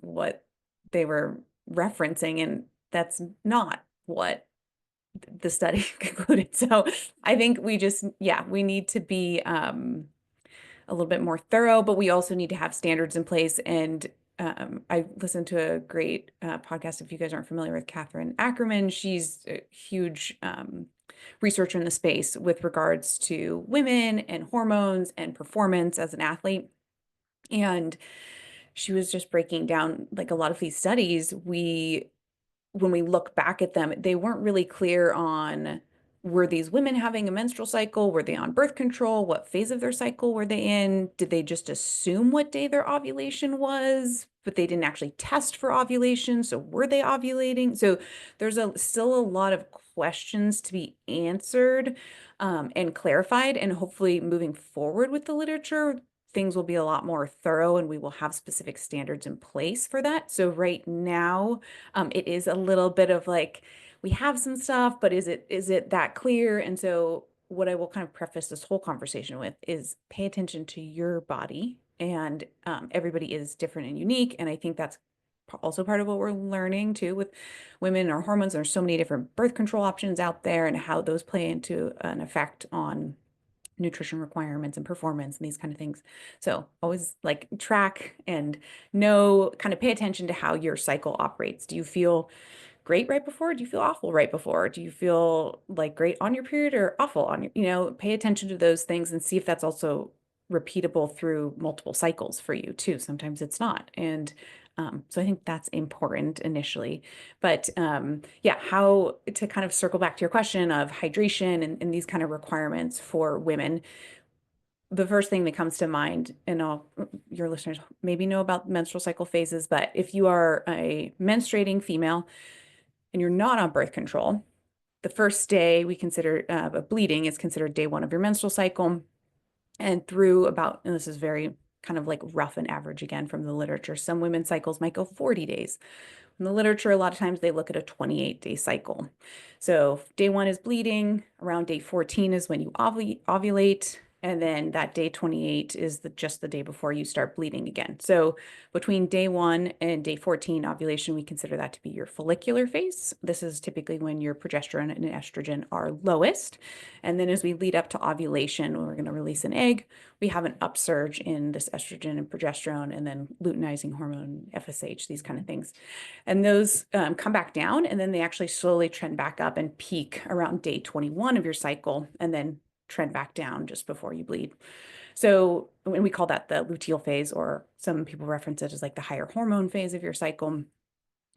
Speaker 3: what they were referencing, and that's not what the study concluded. So I think we need to be a little bit more thorough, but we also need to have standards in place. And I listened to a great podcast. If you guys aren't familiar with Catherine Ackerman, she's a huge researcher in the space with regards to women and hormones and performance as an athlete. And she was just breaking down like a lot of these studies. When we look back at them, they weren't really clear on, were these women having a menstrual cycle? Were they on birth control? What phase of their cycle were they in? Did they just assume what day their ovulation was, but they didn't actually test for ovulation? So were they ovulating? So there's still a lot of questions to be answered and clarified. And hopefully moving forward with the literature, things will be a lot more thorough and we will have specific standards in place for that. So right now, it is a little bit of like, we have some stuff, but is it that clear? And so what I will kind of preface this whole conversation with is pay attention to your body, and everybody is different and unique. And I think that's also part of what we're learning too with women and our hormones. There's so many different birth control options out there and how those play into an effect on nutrition requirements and performance and these kind of things. So always like track and kind of pay attention to how your cycle operates. Do you feel great right before? Do you feel awful right before? Do you feel like great on your period or awful on pay attention to those things and see if that's also repeatable through multiple cycles for you too. Sometimes it's not. And So I think that's important initially. But yeah, how to kind of circle back to your question of hydration and these kind of requirements for women. The first thing that comes to mind, and your listeners maybe know about menstrual cycle phases, but if you are a menstruating female and you're not on birth control, the first day we consider of bleeding is considered day one of your menstrual cycle. And through about, and this is very kind of like rough and average again from the literature, some women's cycles might go 40 days. In the literature, a lot of times they look at a 28-day cycle. So day one is bleeding, around day 14 is when you ovulate, and then that day 28 is just the day before you start bleeding again. So between day 1 and day 14 ovulation, we consider that to be your follicular phase. This is typically when your progesterone and estrogen are lowest. And then as we lead up to ovulation, when we're going to release an egg, we have an upsurge in this estrogen and progesterone, and then luteinizing hormone, FSH, these kind of things. And those come back down, and then they actually slowly trend back up and peak around day 21 of your cycle, and then trend back down just before you bleed. So, and we call that the luteal phase, or some people reference it as like the higher hormone phase of your cycle.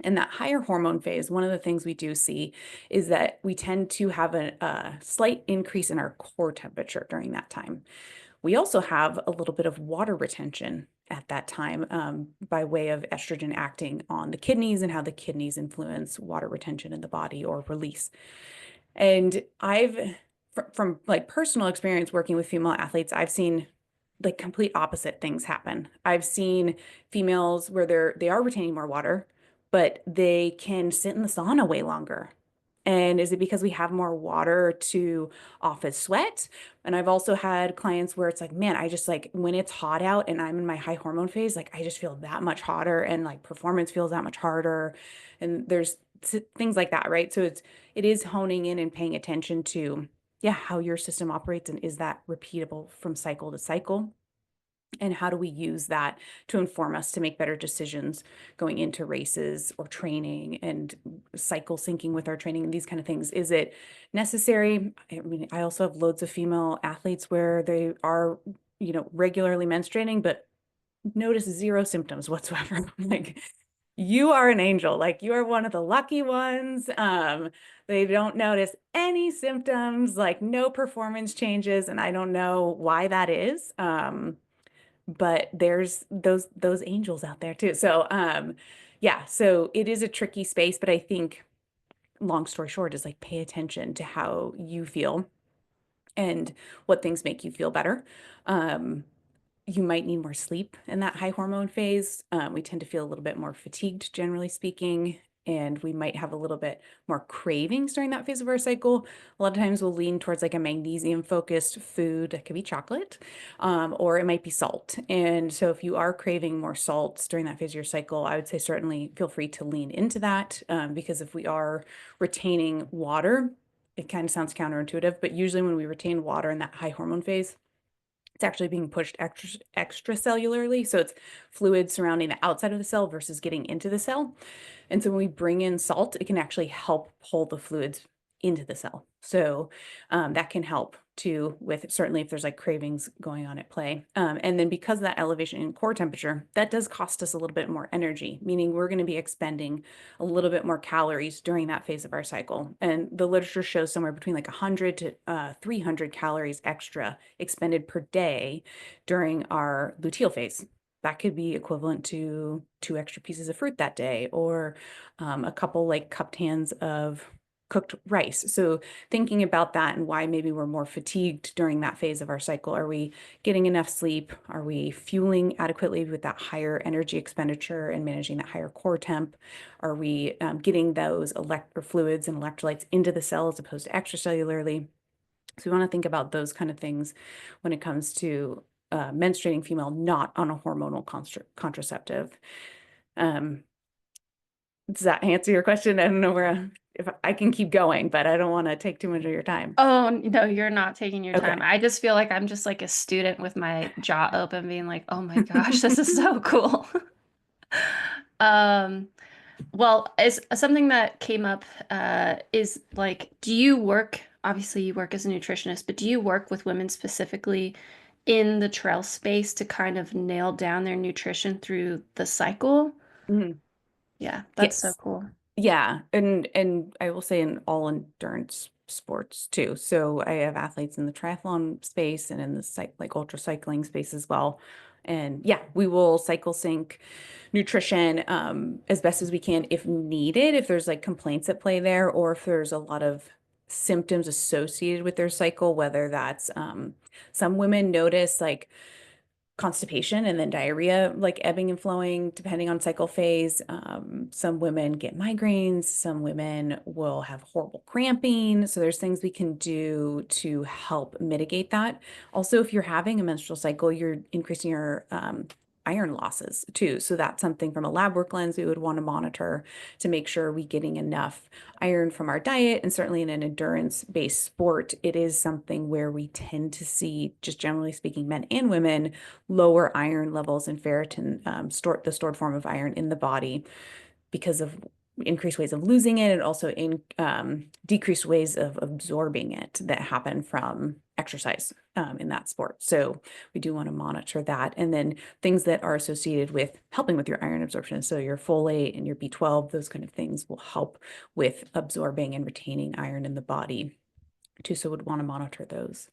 Speaker 3: And that higher hormone phase, one of the things we do see is that we tend to have a slight increase in our core temperature during that time. We also have a little bit of water retention at that time by way of estrogen acting on the kidneys and how the kidneys influence water retention in the body or release. And from like personal experience working with female athletes, I've seen like complete opposite things happen. I've seen females where they are retaining more water, but they can sit in the sauna way longer. And is it because we have more water to off as sweat? And I've also had clients where it's like, man, I just like when it's hot out and I'm in my high hormone phase, like I just feel that much hotter and like performance feels that much harder. And there's things like that, right? So it is honing in and paying attention to, yeah, how your system operates and is that repeatable from cycle to cycle? And how do we use that to inform us to make better decisions going into races or training and cycle syncing with our training and these kind of things? Is it necessary? I mean, I also have loads of female athletes where they are, regularly menstruating, but notice zero symptoms whatsoever. Like, you are an angel. Like, you are one of the lucky ones. They don't notice any symptoms, like no performance changes, and I don't know why that is. But there's those angels out there too. So yeah, so it is a tricky space, but I think long story short is like pay attention to how you feel and what things make you feel better. You might need more sleep in that high hormone phase. We tend to feel a little bit more fatigued, generally speaking, and we might have a little bit more cravings during that phase of our cycle. A lot of times we'll lean towards like a magnesium focused food. That could be chocolate, or it might be salt. And so if you are craving more salts during that phase of your cycle, I would say certainly feel free to lean into that, because if we are retaining water, it kind of sounds counterintuitive, but usually when we retain water in that high hormone phase, it's actually being pushed extracellularly. So it's fluid surrounding the outside of the cell versus getting into the cell. And so when we bring in salt, it can actually help pull the fluids into the cell. So that can help too with certainly if there's like cravings going on at play. And then because of that elevation in core temperature, that does cost us a little bit more energy, meaning we're going to be expending a little bit more calories during that phase of our cycle. And the literature shows somewhere between like 100 to 300 calories extra expended per day during our luteal phase. That could be equivalent to 2 extra pieces of fruit that day, or a couple like cupped hands of cooked rice. So thinking about that and why maybe we're more fatigued during that phase of our cycle. Are we getting enough sleep? Are we fueling adequately with that higher energy expenditure and managing that higher core temp? Are we getting those fluids and electrolytes into the cell as opposed to extracellularly? So we want to think about those kind of things when it comes to menstruating female not on a hormonal contraceptive. Does that answer your question? I don't know if I can keep going, but I don't want to take too much of your time.
Speaker 1: Oh, no, you're not taking your
Speaker 3: Okay.
Speaker 1: time. I just feel like I'm just like a student with my jaw open, being like, oh my gosh, this is so cool. Well, it's something that came up is like, do you work, obviously you work as a nutritionist, but do you work with women specifically in the trail space to kind of nail down their nutrition through the cycle?
Speaker 3: Mhm.
Speaker 1: Yeah, that's so
Speaker 3: Yes.
Speaker 1: cool.
Speaker 3: Yeah, and I will say in all endurance sports too. So I have athletes in the triathlon space and in the like ultra cycling space as well. And yeah, we will cycle sync nutrition as best as we can if needed, if there's like complaints at play there, or if there's a lot of symptoms associated with their cycle, whether that's some women notice like constipation and then diarrhea, like ebbing and flowing depending on cycle phase. Some women get migraines, some women will have horrible cramping. So there's things we can do to help mitigate that. Also, if you're having a menstrual cycle, you're increasing your iron losses too. So that's something from a lab work lens we would want to monitor to make sure we're getting enough iron from our diet. And certainly in an endurance-based sport, it is something where we tend to see, just generally speaking, men and women lower iron levels and ferritin, the stored form of iron in the body because of increased ways of losing it and also in decreased ways of absorbing it that happen from exercise in that sport. So we do want to monitor that. And then things that are associated with helping with your iron absorption. So your folate and your B12, those kind of things will help with absorbing and retaining iron in the body too. So would want to monitor those.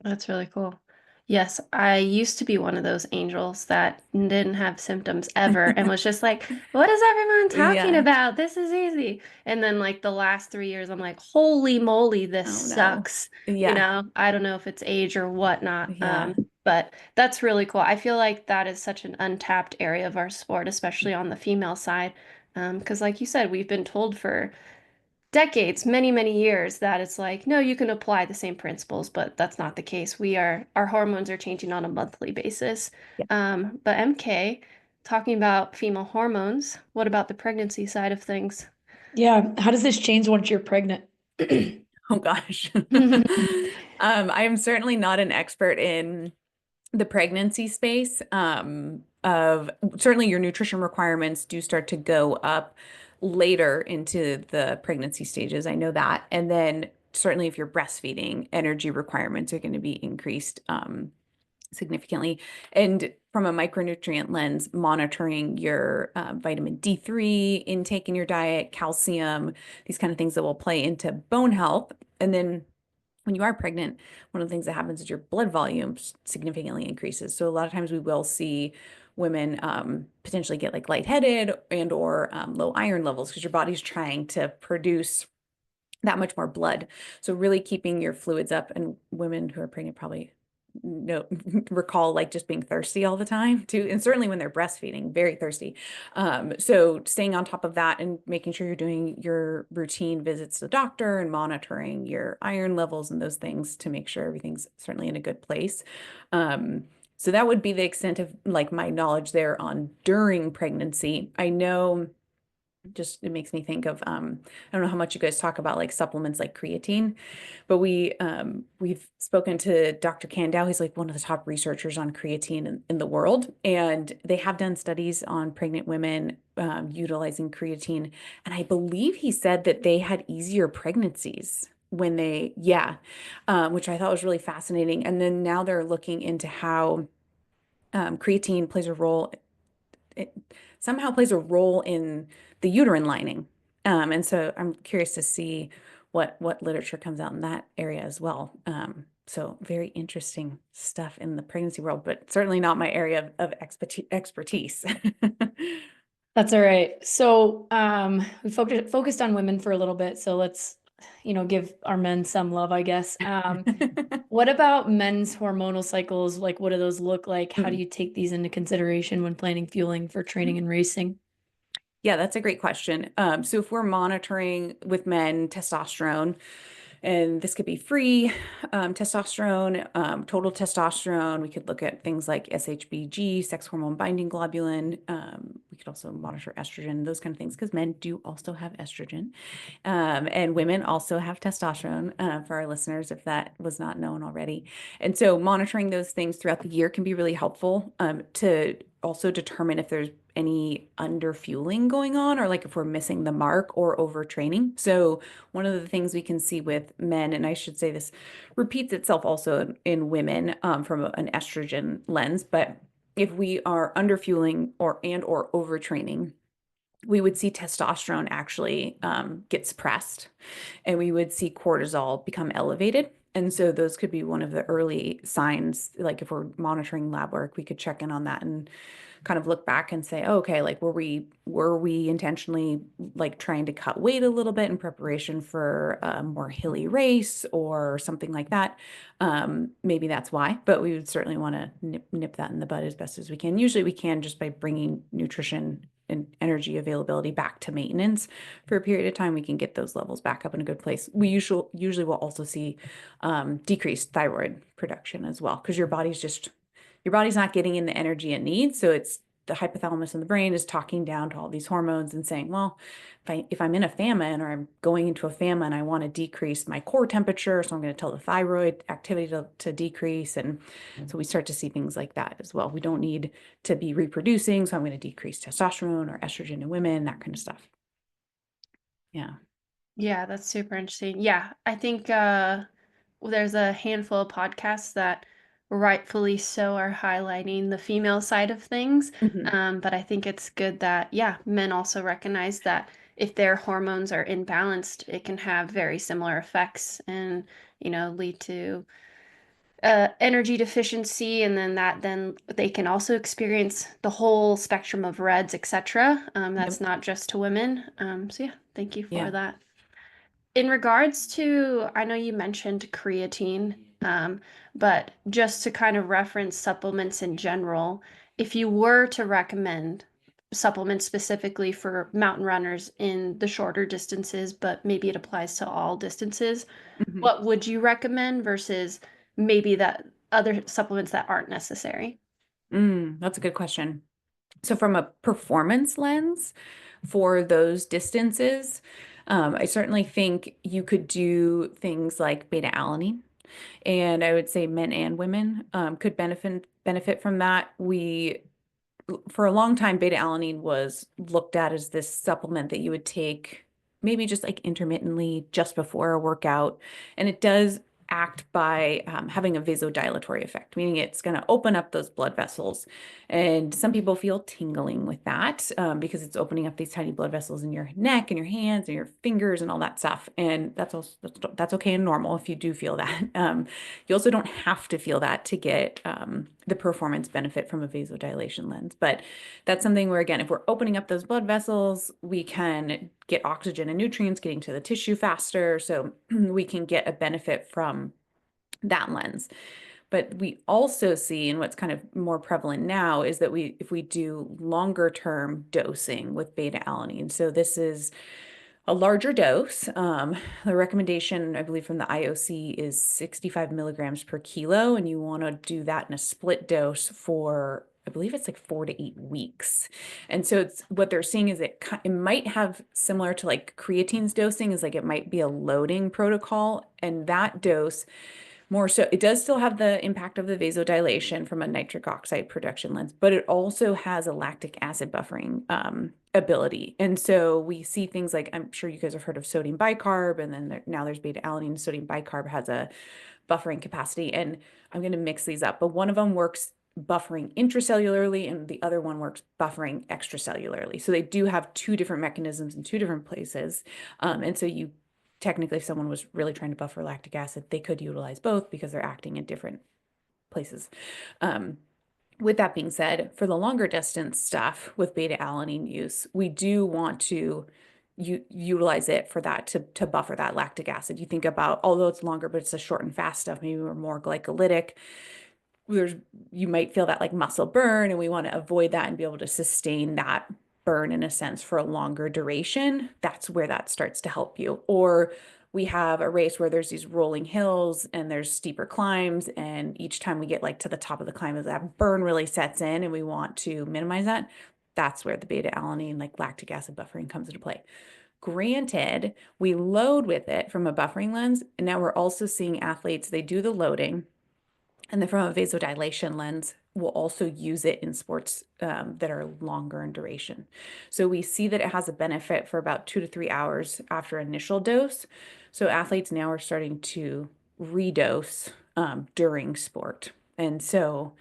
Speaker 1: That's really cool. Yes, I used to be one of those angels that didn't have symptoms ever and was just like, what is everyone talking
Speaker 3: Yeah.
Speaker 1: about? This is easy. And then like the last 3 years, I'm like, holy moly, this
Speaker 3: Oh no.
Speaker 1: sucks.
Speaker 3: Yeah.
Speaker 1: I don't know if it's age or whatnot.
Speaker 3: Yeah.
Speaker 1: But that's really cool. I feel like that is such an untapped area of our sport, especially on the female side. Because like you said, we've been told for decades, many, many years that it's like, no, you can apply the same principles, but that's not the case. Our hormones are changing on a monthly basis.
Speaker 3: Yeah.
Speaker 1: But MK, talking about female hormones, what about the pregnancy side of things?
Speaker 2: Yeah. How does this change once you're pregnant?
Speaker 3: Oh gosh. I am certainly not an expert in the pregnancy space. Of certainly your nutrition requirements do start to go up later into the pregnancy stages. I know that. And then certainly if you're breastfeeding, energy requirements are going to be increased significantly. And from a micronutrient lens, monitoring your vitamin D3 intake in your diet, calcium, these kind of things that will play into bone health. And then when you are pregnant, one of the things that happens is your blood volume significantly increases. So a lot of times we will see women potentially get like lightheaded and or low iron levels because your body's trying to produce that much more blood. So really keeping your fluids up, and women who are pregnant probably no recall like just being thirsty all the time too, and certainly when they're breastfeeding, very thirsty. So staying on top of that and making sure you're doing your routine visits to the doctor and monitoring your iron levels and those things to make sure everything's certainly in a good place. So that would be the extent of like my knowledge there on during pregnancy. I know just it makes me think of I don't know how much you guys talk about like supplements like creatine, but we've spoken to Dr. Candid. He's like one of the top researchers on creatine in the world, and they have done studies on pregnant women utilizing creatine, and I believe he said that they had easier pregnancies when they which I thought was really fascinating. And then now they're looking into how creatine plays a role, it somehow plays a role in the uterine lining. And so I'm curious to see what literature comes out in that area as well. So very interesting stuff in the pregnancy world, but certainly not my area of expertise.
Speaker 2: That's all right. So, we focused on women for a little bit, so let's, give our men some love, I guess. What about men's hormonal cycles? Like, what do those look like? How do
Speaker 3: Mm.
Speaker 2: you take these into consideration when planning fueling for training and racing?
Speaker 3: Yeah, that's a great question. So if we're monitoring with men testosterone, and this could be free testosterone, total testosterone. We could look at things like SHBG, sex hormone binding globulin. We could also monitor estrogen, those kind of things, because men do also have estrogen. And women also have testosterone for our listeners, if that was not known already. And so monitoring those things throughout the year can be really helpful to also determine if there's any underfueling going on or like if we're missing the mark or overtraining. So one of the things we can see with men, and I should say this repeats itself also in women from an estrogen lens, but if we are underfueling or overtraining, we would see testosterone actually get suppressed, and we would see cortisol become elevated. And so those could be one of the early signs. Like if we're monitoring lab work, we could check in on that and kind of look back and say, oh, okay, like were we intentionally like trying to cut weight a little bit in preparation for a more hilly race or something like that? Maybe that's why, but we would certainly want to nip that in the bud as best as we can. Usually we can just by bringing nutrition and energy availability back to maintenance for a period of time. We can get those levels back up in a good place. We usually will also see decreased thyroid production as well, because your body's not getting in the energy it needs. So it's the hypothalamus in the brain is talking down to all these hormones and saying, well, if I'm in a famine or I'm going into a famine, I want to decrease my core temperature. So I'm going to tell the thyroid activity to decrease. And so we start to see things like that as well. We don't need to be reproducing. So I'm going to decrease testosterone or estrogen in women, that kind of stuff. Yeah.
Speaker 1: Yeah, that's super interesting. Yeah, I think there's a handful of podcasts that rightfully so are highlighting the female side of things.
Speaker 3: Mhm.
Speaker 1: But I think it's good that, yeah, men also recognize that if their hormones are imbalanced, it can have very similar effects and, lead to energy deficiency, and then they can also experience the whole spectrum of reds, etc. That's
Speaker 3: Yep.
Speaker 1: not just to women. So yeah, thank you for
Speaker 3: Yeah.
Speaker 1: that. In regards to, I know you mentioned creatine, but just to kind of reference supplements in general, if you were to recommend supplements specifically for mountain runners in the shorter distances, but maybe it applies to all distances,
Speaker 3: Mhm.
Speaker 1: what would you recommend versus maybe that other supplements that aren't necessary?
Speaker 3: That's a good question. So from a performance lens for those distances, I certainly think you could do things like beta alanine, and I would say men and women could benefit from that. We For a long time, beta alanine was looked at as this supplement that you would take maybe just like intermittently just before a workout. And it does act by having a vasodilatory effect, meaning it's going to open up those blood vessels. And some people feel tingling with that because it's opening up these tiny blood vessels in your neck and your hands and your fingers and all that stuff. And that's also that's okay and normal if you do feel that. You also don't have to feel that to get the performance benefit from a vasodilation lens. But that's something where, again, if we're opening up those blood vessels, we can get oxygen and nutrients getting to the tissue faster. So we can get a benefit from that lens. But we also see, and what's kind of more prevalent now, is that if we do longer term dosing with beta alanine, so this is a larger dose. The recommendation, I believe, from the IOC is 65 milligrams per kilo, and you want to do that in a split dose for, I believe it's like 4 to 8 weeks. And so it's what they're seeing is it might have similar to like creatine's dosing, is like it might be a loading protocol, and that dose more so, it does still have the impact of the vasodilation from a nitric oxide production lens, but it also has a lactic acid buffering ability. And so we see things like, I'm sure you guys have heard of sodium bicarb, and then now there's beta alanine. Sodium bicarb has a buffering capacity, and I'm going to mix these up, but one of them works buffering intracellularly and the other one works buffering extracellularly. So they do have two different mechanisms in two different places. And so you technically, if someone was really trying to buffer lactic acid, they could utilize both because they're acting in different places. With that being said, for the longer distance stuff with beta alanine use, we do want to utilize it for that to buffer that lactic acid. You think about, although it's longer, but it's a short and fast stuff, maybe we're more glycolytic. You might feel that like muscle burn, and we want to avoid that and be able to sustain that burn in a sense for a longer duration. That's where that starts to help you. Or we have a race where there's these rolling hills and there's steeper climbs, and each time we get like to the top of the climb, that burn really sets in, and we want to minimize that. That's where the beta alanine, like lactic acid buffering, comes into play. Granted, we load with it from a buffering lens, and now we're also seeing athletes, they do the loading, and then from a vasodilation lens, we'll also use it in sports that are longer in duration. So we see that it has a benefit for about 2 to 3 hours after initial dose. So athletes now are starting to redose during sport. And so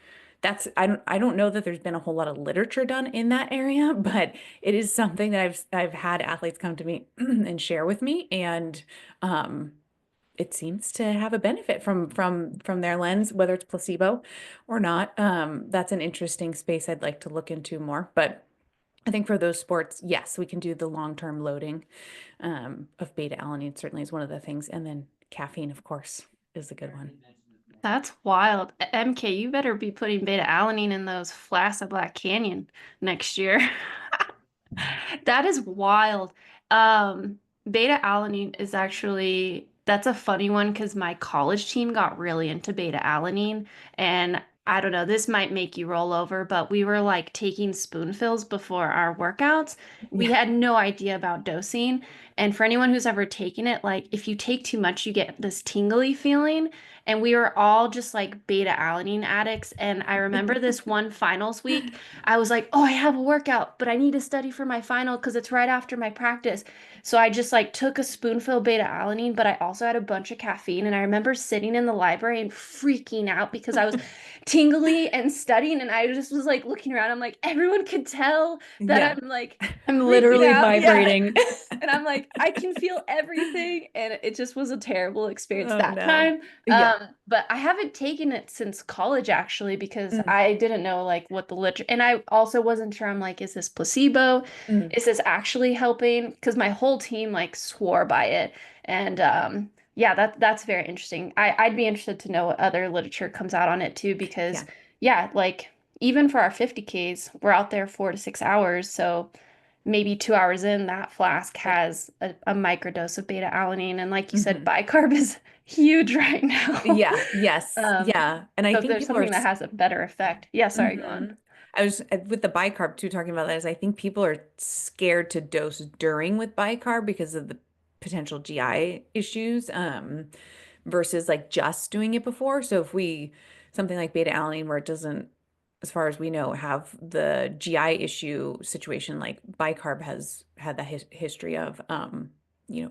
Speaker 3: I don't know that there's been a whole lot of literature done in that area, but it is something that I've had athletes come to me and share with me, and um, it seems to have a benefit from their lens, whether it's placebo or not. That's an interesting space I'd like to look into more. But I think for those sports, yes, we can do the long-term loading of beta alanine certainly is one of the things, and then caffeine, of course, is a good one.
Speaker 4: That's wild. MK, you better be putting beta alanine in those flasks of Black Canyon next year. That is wild. Beta alanine is actually that's a funny one because my college team got really into beta alanine, and I don't know, this might make you roll over, but we were like taking spoonfills before our workouts. We
Speaker 3: Yeah.
Speaker 4: had no idea about dosing. And for anyone who's ever taken it, like if you take too much, you get this tingly feeling. And we were all just like beta alanine addicts. And I remember this one finals week. I was like, oh, I have a workout, but I need to study for my final because it's right after my practice. So I just like took a spoonful of beta alanine, but I also had a bunch of caffeine. And I remember sitting in the library and freaking out because I was tingly and studying. And I just was like looking around. I'm like, everyone could tell that
Speaker 3: Yeah.
Speaker 4: I'm like
Speaker 2: I'm
Speaker 4: freaking
Speaker 2: literally
Speaker 4: out. Yeah.
Speaker 2: vibrating.
Speaker 4: And I'm like, I can feel everything. And it just was a terrible experience
Speaker 3: Oh
Speaker 4: that
Speaker 3: no.
Speaker 4: time.
Speaker 3: Yeah.
Speaker 4: But I haven't taken it since college actually because
Speaker 3: Mm,
Speaker 4: I didn't know like what the literature, and I also wasn't sure. I'm like, is this placebo?
Speaker 3: mm.
Speaker 4: Is this actually helping? Because my whole team like swore by it. And yeah, that's very interesting. I'd be interested to know what other literature comes out on it too, because
Speaker 3: Yeah.
Speaker 4: yeah, like even for our 50Ks, we're out there 4 to 6 hours. So maybe 2 hours in, that flask
Speaker 3: Right.
Speaker 4: has a microdose of beta alanine. And like you said,
Speaker 3: Mhm.
Speaker 4: bicarb is huge right now.
Speaker 3: Yeah. Yes.
Speaker 4: Um,
Speaker 3: Yeah. And I
Speaker 4: so if
Speaker 3: think
Speaker 4: there's
Speaker 3: people are
Speaker 4: something that has a better effect. Yeah, sorry, go on.
Speaker 3: Mhm. I was with the bicarb too, talking about that is I think people are scared to dose during with bicarb because of the potential GI issues, versus like just doing it before. So if we something like beta alanine where it doesn't, as far as we know, have the GI issue situation, like bicarb has had the history of,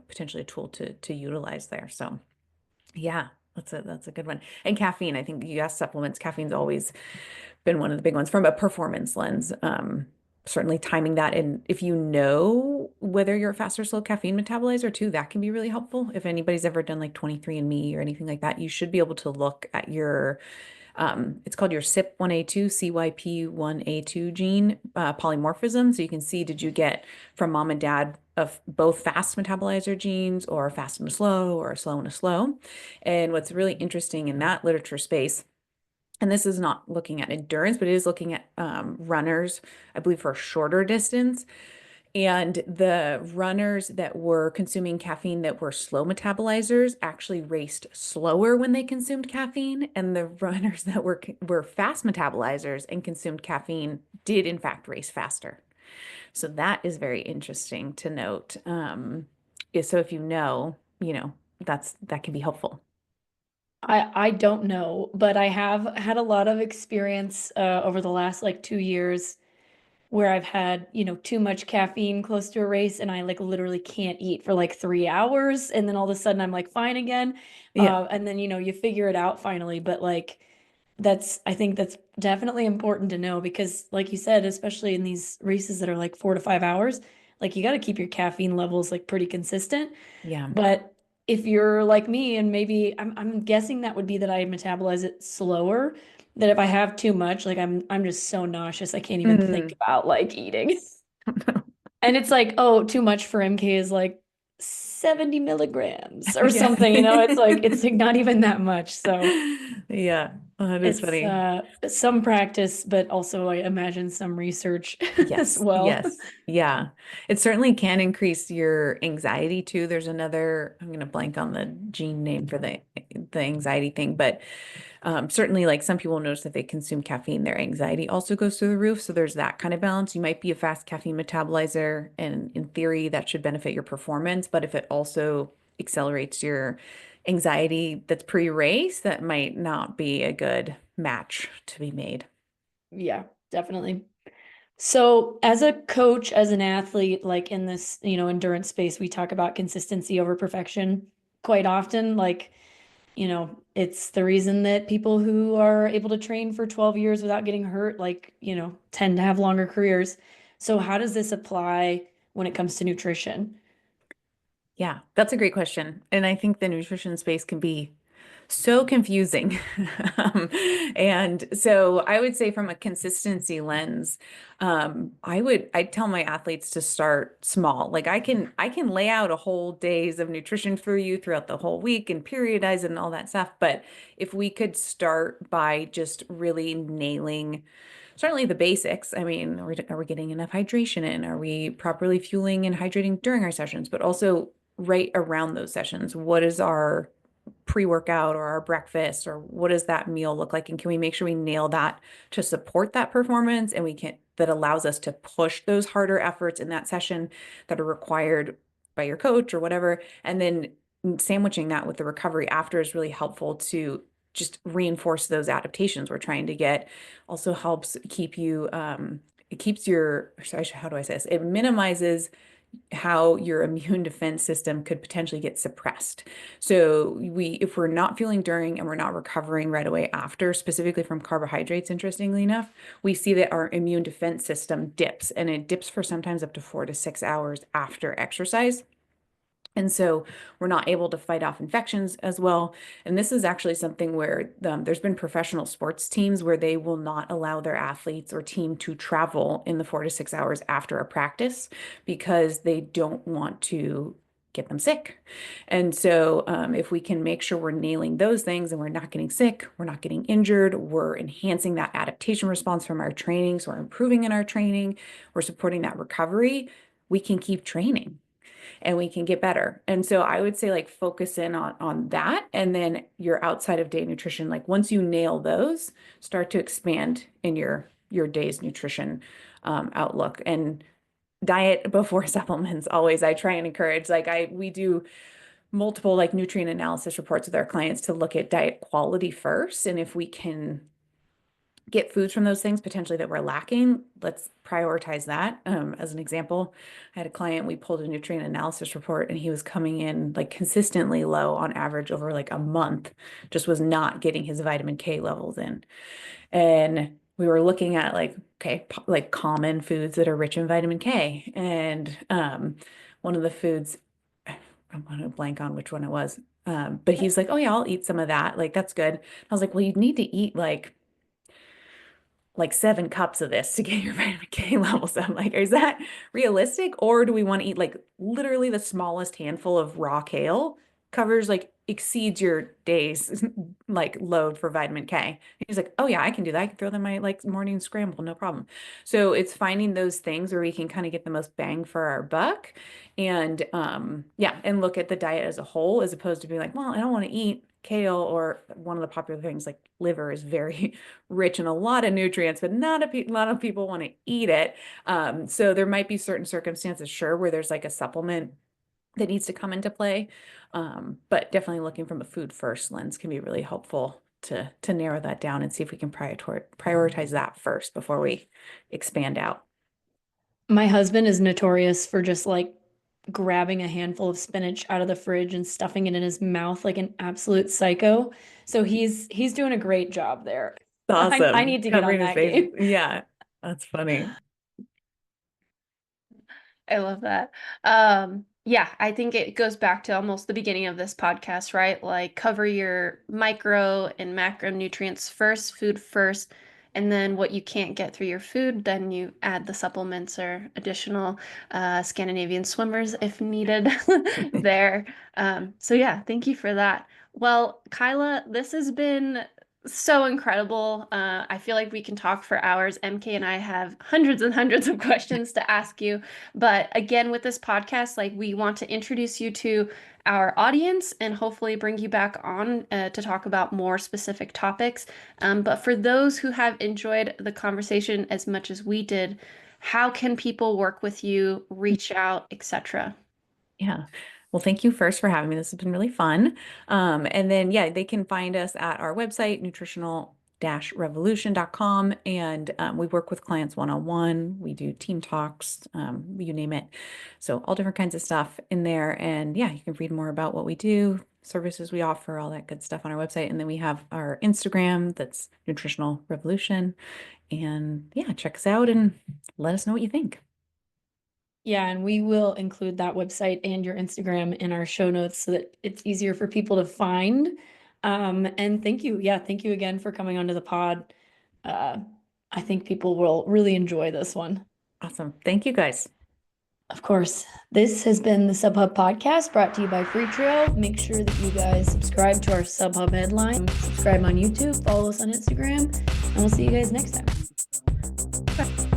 Speaker 3: potentially a tool to utilize there. So yeah, that's a good one. And caffeine, I think you asked supplements. Caffeine's always been one of the big ones from a performance lens. Certainly timing that. And if you know whether you're a fast or slow caffeine metabolizer too, that can be really helpful. If anybody's ever done like 23andMe or anything like that, you should be able to look at your, it's called your CYP1A2, CYP1A2 gene polymorphism. So you can see, did you get from mom and dad of both fast metabolizer genes or a fast and a slow or a slow and a slow? And what's really interesting in that literature space, and this is not looking at endurance, but it is looking at runners, I believe, for a shorter distance. And the runners that were consuming caffeine that were slow metabolizers actually raced slower when they consumed caffeine, and the runners that were fast metabolizers and consumed caffeine did in fact race faster. So that is very interesting to note. So if that can be helpful.
Speaker 2: I don't know, but I have had a lot of experience over the last like 2 years where I've had, too much caffeine close to a race and I like literally can't eat for like 3 hours and then all of a sudden I'm like fine again.
Speaker 3: Yeah.
Speaker 2: And then you figure it out finally, but like I think that's definitely important to know because like you said, especially in these races that are like 4 to 5 hours, like you got to keep your caffeine levels like pretty consistent.
Speaker 3: Yeah.
Speaker 2: But if you're like me, and maybe I'm guessing that would be that I metabolize it slower, that if I have too much, like I'm just so nauseous, I can't even think
Speaker 3: Mm.
Speaker 2: about like eating. And it's like, oh, too much for MK is like 70 milligrams or
Speaker 3: Yeah.
Speaker 2: something, it's like not even that much. So
Speaker 3: Yeah, that is
Speaker 2: it's
Speaker 3: funny.
Speaker 2: some practice, but also I imagine some research as
Speaker 3: Yes,
Speaker 2: well.
Speaker 3: yes. Yeah. It certainly can increase your anxiety too. There's another, I'm gonna blank on the gene name for the anxiety thing, but certainly like some people notice that they consume caffeine, their anxiety also goes through the roof. So there's that kind of balance. You might be a fast caffeine metabolizer, and in theory, that should benefit your performance. But if it also accelerates your anxiety that's pre-race, that might not be a good match to be made.
Speaker 2: Yeah, definitely. So, as a coach, as an athlete, like in this, endurance space, we talk about consistency over perfection quite often. Like, you know, it's the reason that people who are able to train for 12 years without getting hurt, like, you know, tend to have longer careers. So how does this apply when it comes to nutrition?
Speaker 3: Yeah, that's a great question. And I think the nutrition space can be so confusing. Um, and so I would say from a consistency lens, I'd tell my athletes to start small. Like I can lay out a whole days of nutrition for you throughout the whole week and periodize it and all that stuff. But if we could start by just really nailing certainly the basics. I mean, are we getting enough hydration in? Are we properly fueling and hydrating during our sessions? But also right around those sessions, what is our pre-workout or our breakfast, or what does that meal look like? And can we make sure we nail that to support that performance? And that allows us to push those harder efforts in that session that are required by your coach or whatever. And then sandwiching that with the recovery after is really helpful to just reinforce those adaptations we're trying to get. Also helps keep you, it keeps your, sorry, how do I say this? It minimizes how your immune defense system could potentially get suppressed. So if we're not fueling during and we're not recovering right away after, specifically from carbohydrates, interestingly enough, we see that our immune defense system dips, and it dips for sometimes up to 4 to 6 hours after exercise. And so we're not able to fight off infections as well. And this is actually something where there's been professional sports teams where they will not allow their athletes or team to travel in the 4 to 6 hours after a practice because they don't want to get them sick. And so if we can make sure we're nailing those things and we're not getting sick, we're not getting injured, we're enhancing that adaptation response from our training, so we're improving in our training, we're supporting that recovery, we can keep training and we can get better. And so I would say like focus in on that, and then your outside of day nutrition, like once you nail those, start to expand in your day's nutrition outlook. And diet before supplements, always I try and encourage, like we do multiple like nutrient analysis reports with our clients to look at diet quality first, and if we can get foods from those things potentially that we're lacking, let's prioritize that. As an example, I had a client, we pulled a nutrient analysis report, and he was coming in like consistently low on average over like a month, just was not getting his vitamin K levels in. And we were looking at like, okay, like common foods that are rich in vitamin K. And one of the foods, I'm going to blank on which one it was. But he's like, oh yeah, I'll eat some of that. Like, that's good. I was like, well, you need to eat like 7 cups of this to get your vitamin K levels up. Like, is that realistic? Or do we want to eat like literally the smallest handful of raw kale covers like exceeds your day's like load for vitamin K? He's like, oh yeah, I can do that. I can throw them in my like morning scramble, no problem. So it's finding those things where we can kind of get the most bang for our buck, and yeah, and look at the diet as a whole as opposed to being like, well, I don't want to eat kale, or one of the popular things like liver is very rich in a lot of nutrients, but not a lot of people want to eat it. So there might be certain circumstances, sure, where there's like a supplement that needs to come into play. But definitely looking from a food first lens can be really helpful to narrow that down and see if we can prioritize that first before we expand out.
Speaker 2: My husband is notorious for just like grabbing a handful of spinach out of the fridge and stuffing it in his mouth like an absolute psycho. So he's doing a great job there. I
Speaker 3: Awesome.
Speaker 2: need to get on
Speaker 3: Covering his
Speaker 2: that
Speaker 3: face.
Speaker 2: game.
Speaker 3: Yeah, that's funny.
Speaker 4: I love that. Yeah, I think it goes back to almost the beginning of this podcast, right? Like cover your micro and macronutrients first, food first, and then what you can't get through your food, then you add the supplements or additional Scandinavian swimmers if needed there. So yeah, thank you for that. Well, Kyla, this has been so incredible. I feel like we can talk for hours. MK and I have hundreds and hundreds of questions to ask you. But again, with this podcast, like we want to introduce you to our audience and hopefully bring you back on to talk about more specific topics. But for those who have enjoyed the conversation as much as we did, how can people work with you, reach out, etc.?
Speaker 3: Yeah. Well, thank you first for having me. This has been really fun. And then, yeah, they can find us at our website, nutritional-revolution.com. And we work with clients one-on-one. We do team talks, you name it. So all different kinds of stuff in there. And yeah, you can read more about what we do, services we offer, all that good stuff on our website. And then we have our Instagram, that's Nutritional Revolution. And yeah, check us out and let us know what you think.
Speaker 2: Yeah, and we will include that website and your Instagram in our show notes so that it's easier for people to find. And thank you. Yeah, thank you again for coming onto the pod. I think people will really enjoy this one.
Speaker 3: Awesome. Thank you guys.
Speaker 2: Of course, this has been the SubHub podcast brought to you by Free Trail. Make sure that you guys subscribe to our SubHub headline, subscribe on YouTube, follow us on Instagram, and we'll see you guys next time.
Speaker 3: Bye.